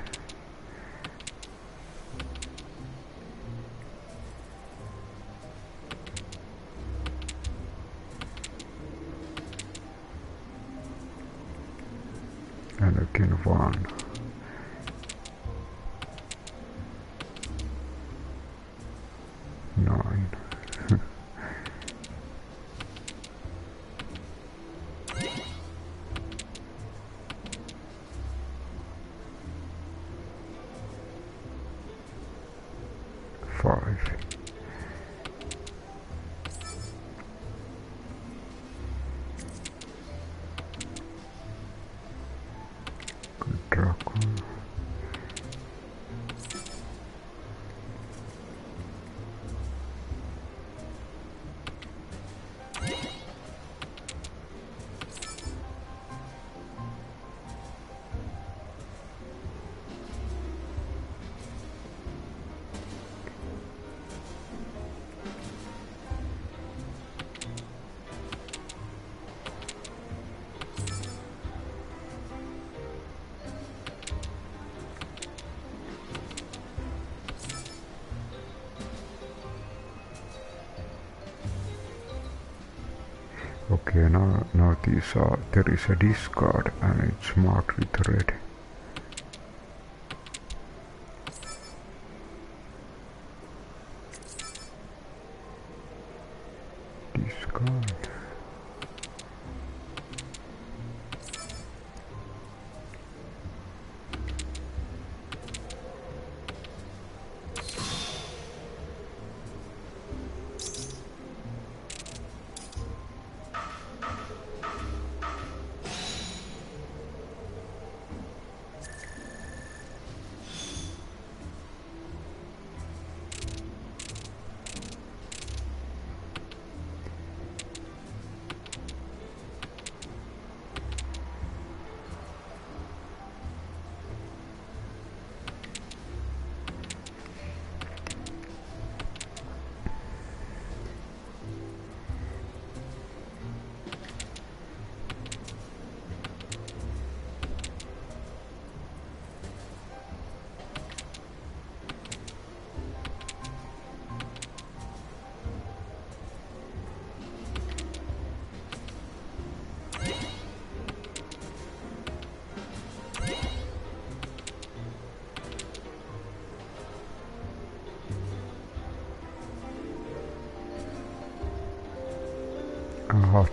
And again 1. 9. 5. Good dragon. Okay, now there is a discard and it's marked with red. Discard.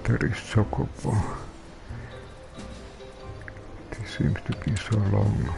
There is Chocobo. This seems to be so long.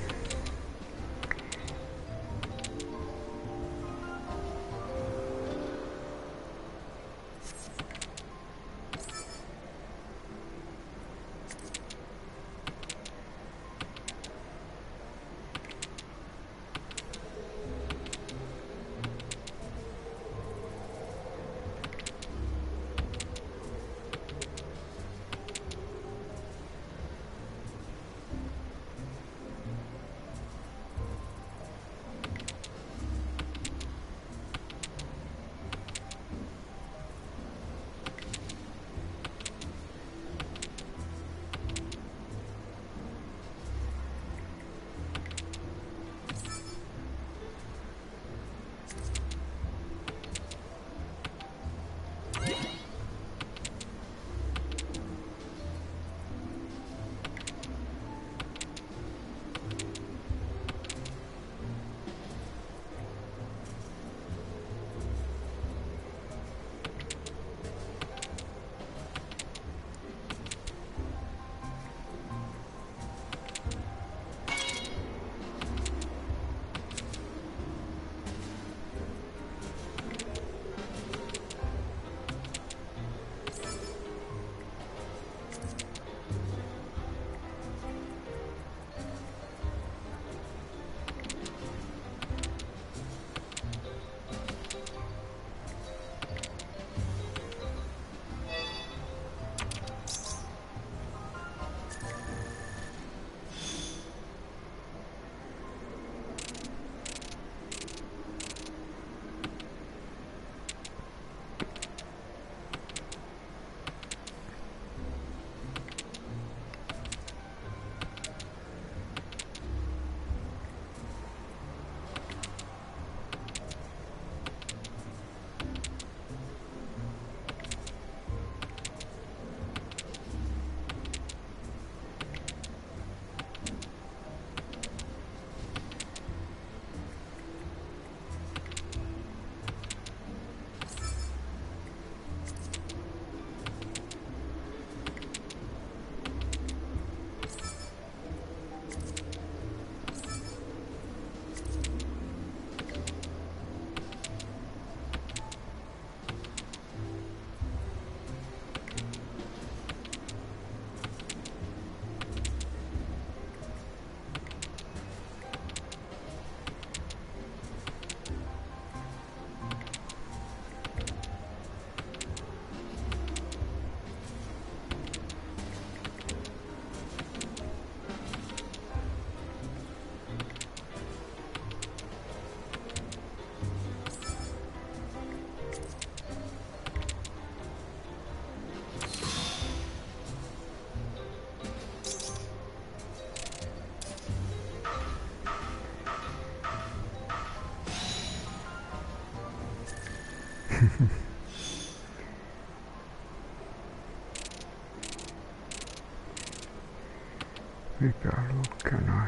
Mikä lukkena?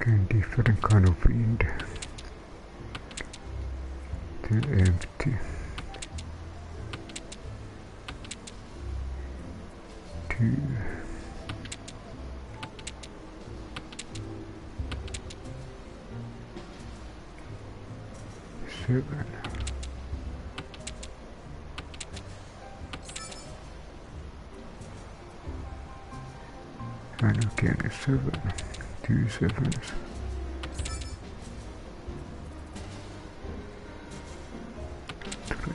Again, different kind of wind. Still empty. 2. 7. And again 7. 2 7s. 3.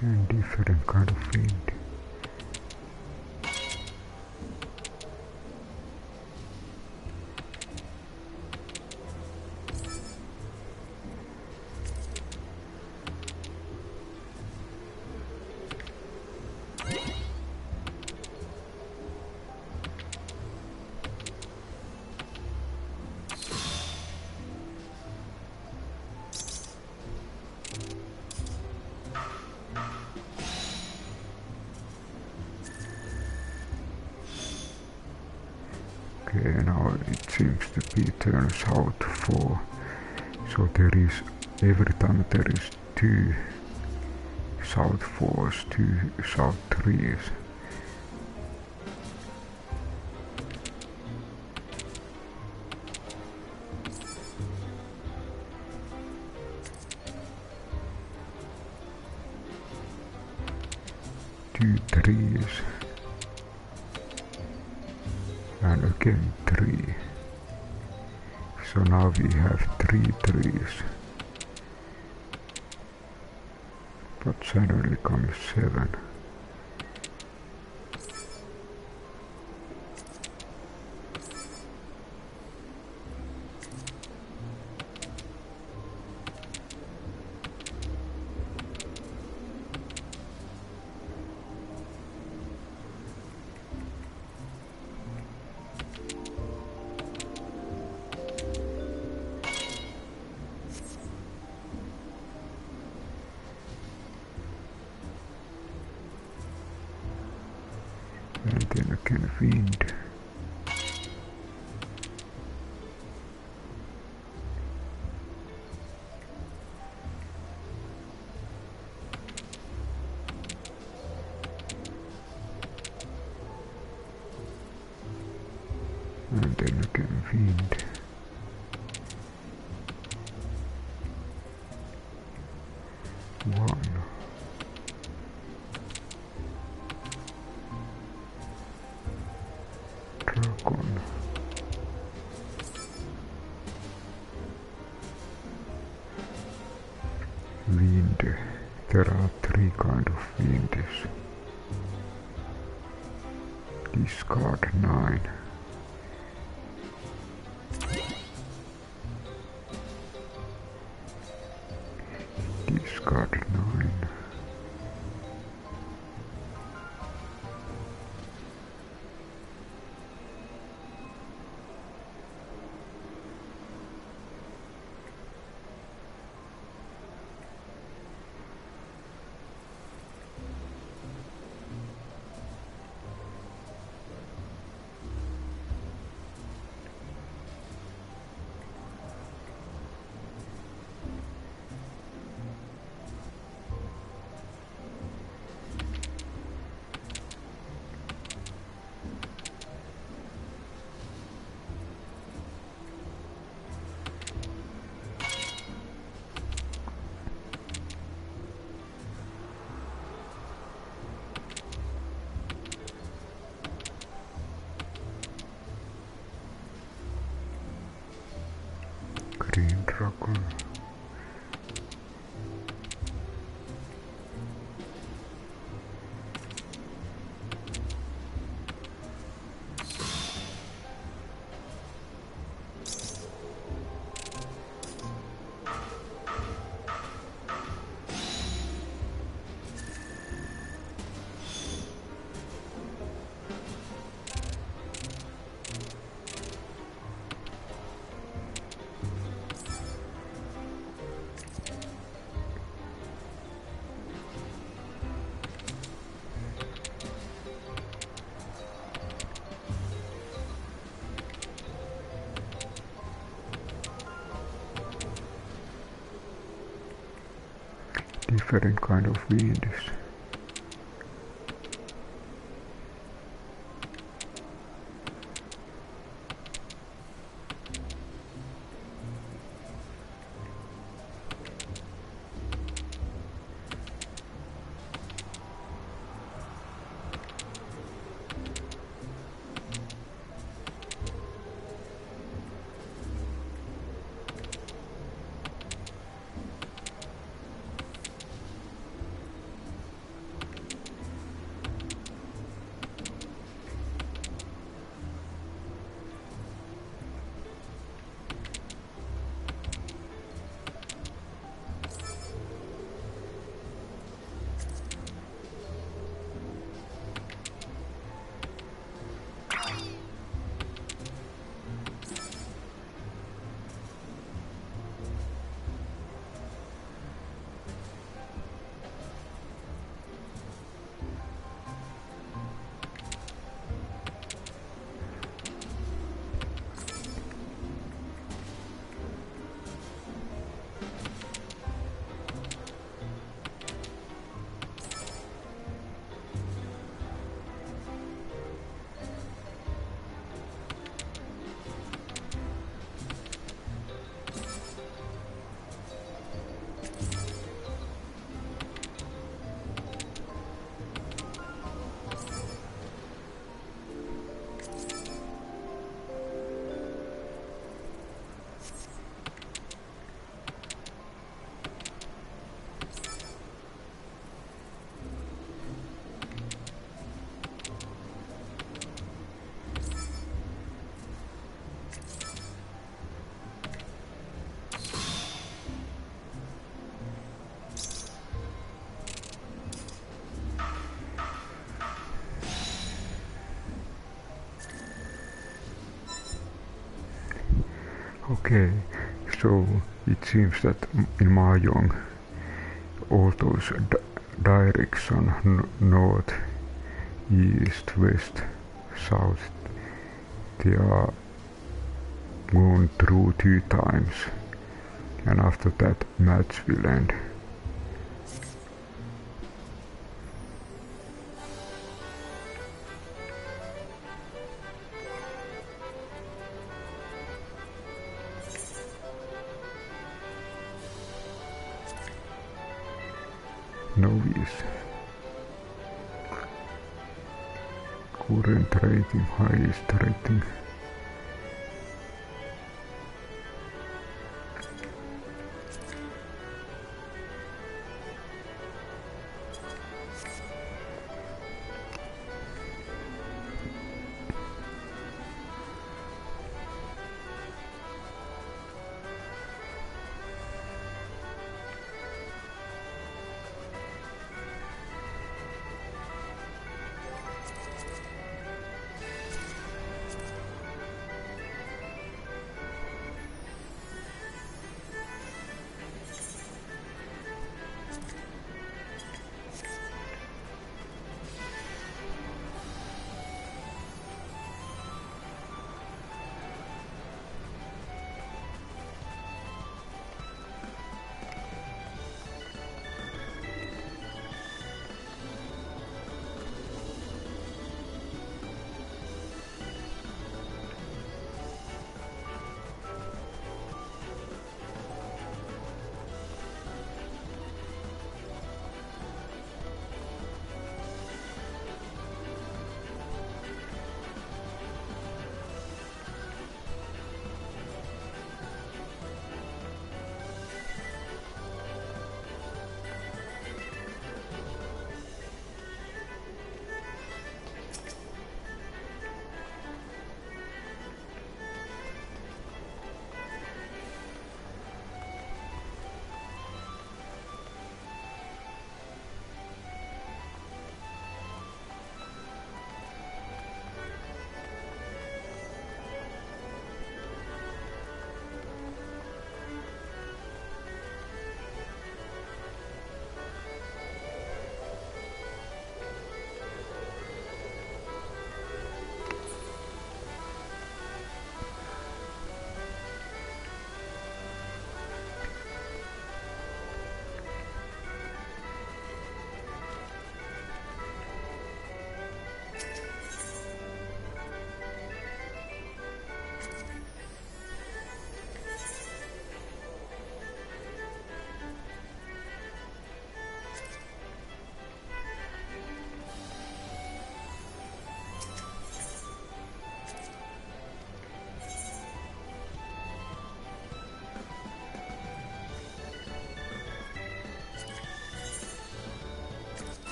Again, different kind of wind. Okay, now it seems to be turn south 4. So there is, every time there is 2 south 4s, 2 south 3s. Two 3s. And again 3. So now we have 3 3s. But suddenly comes 7. And then again wind. And then again wind. One. Dragon. Wind. There are 3 kind of winds. Discard 9. Discard 9. dragon. Different kind of winds. Okay, so it seems that in Mahjong all those direction north, east, west, south, they are gone through 2 times, and after that match will end. Novice. Current rating, highest rating.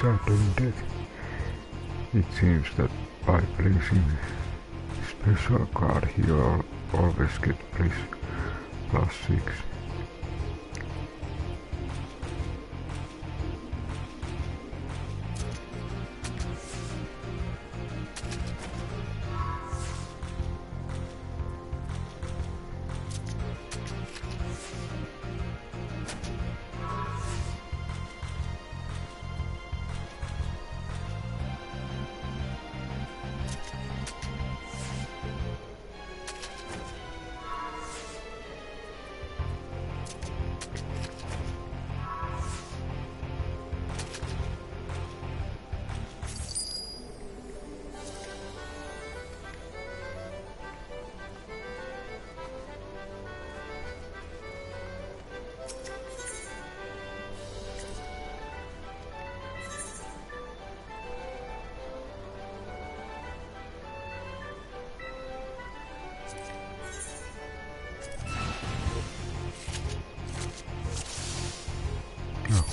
Sudden death. It seems that by placing special card here always get +6.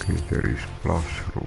Okay, there is plus rules.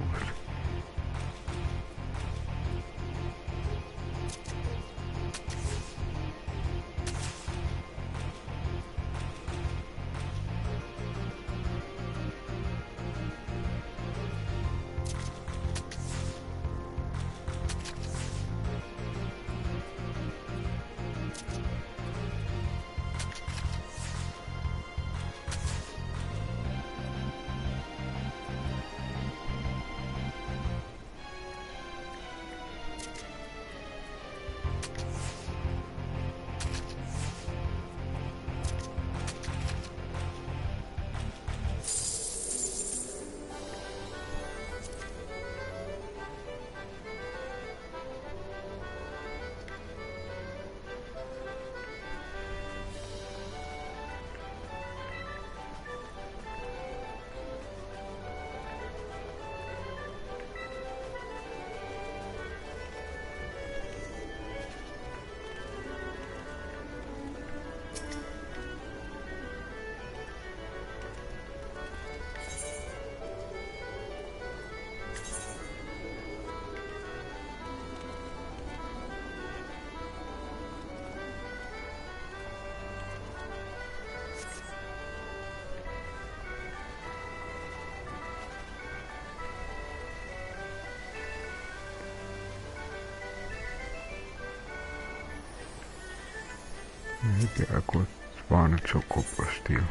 Maybe I got one chocobo still.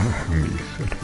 Missed.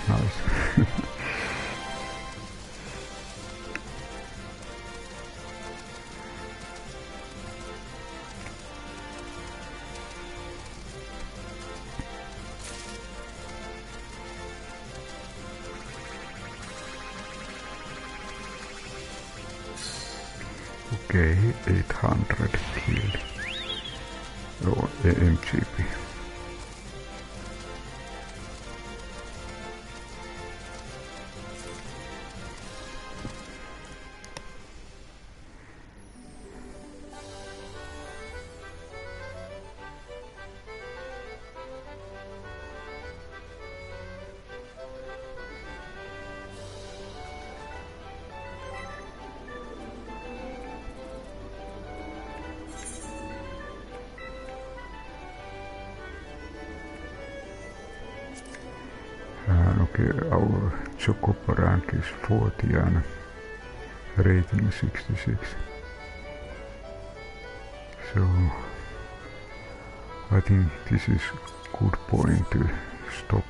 Nice. Okay, 800 killed. Oh, MGP. Okay, our Chocobo rank is 40 and rating 66. So I think this is good point to stop.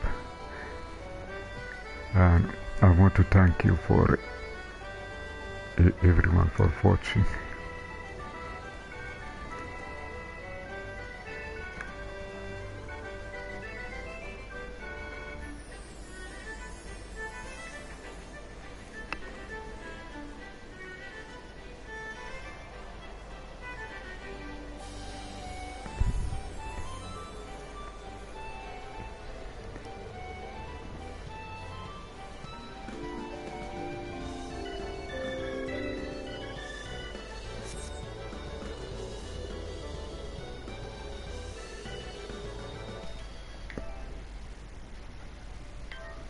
And I want to thank you for everyone for watching.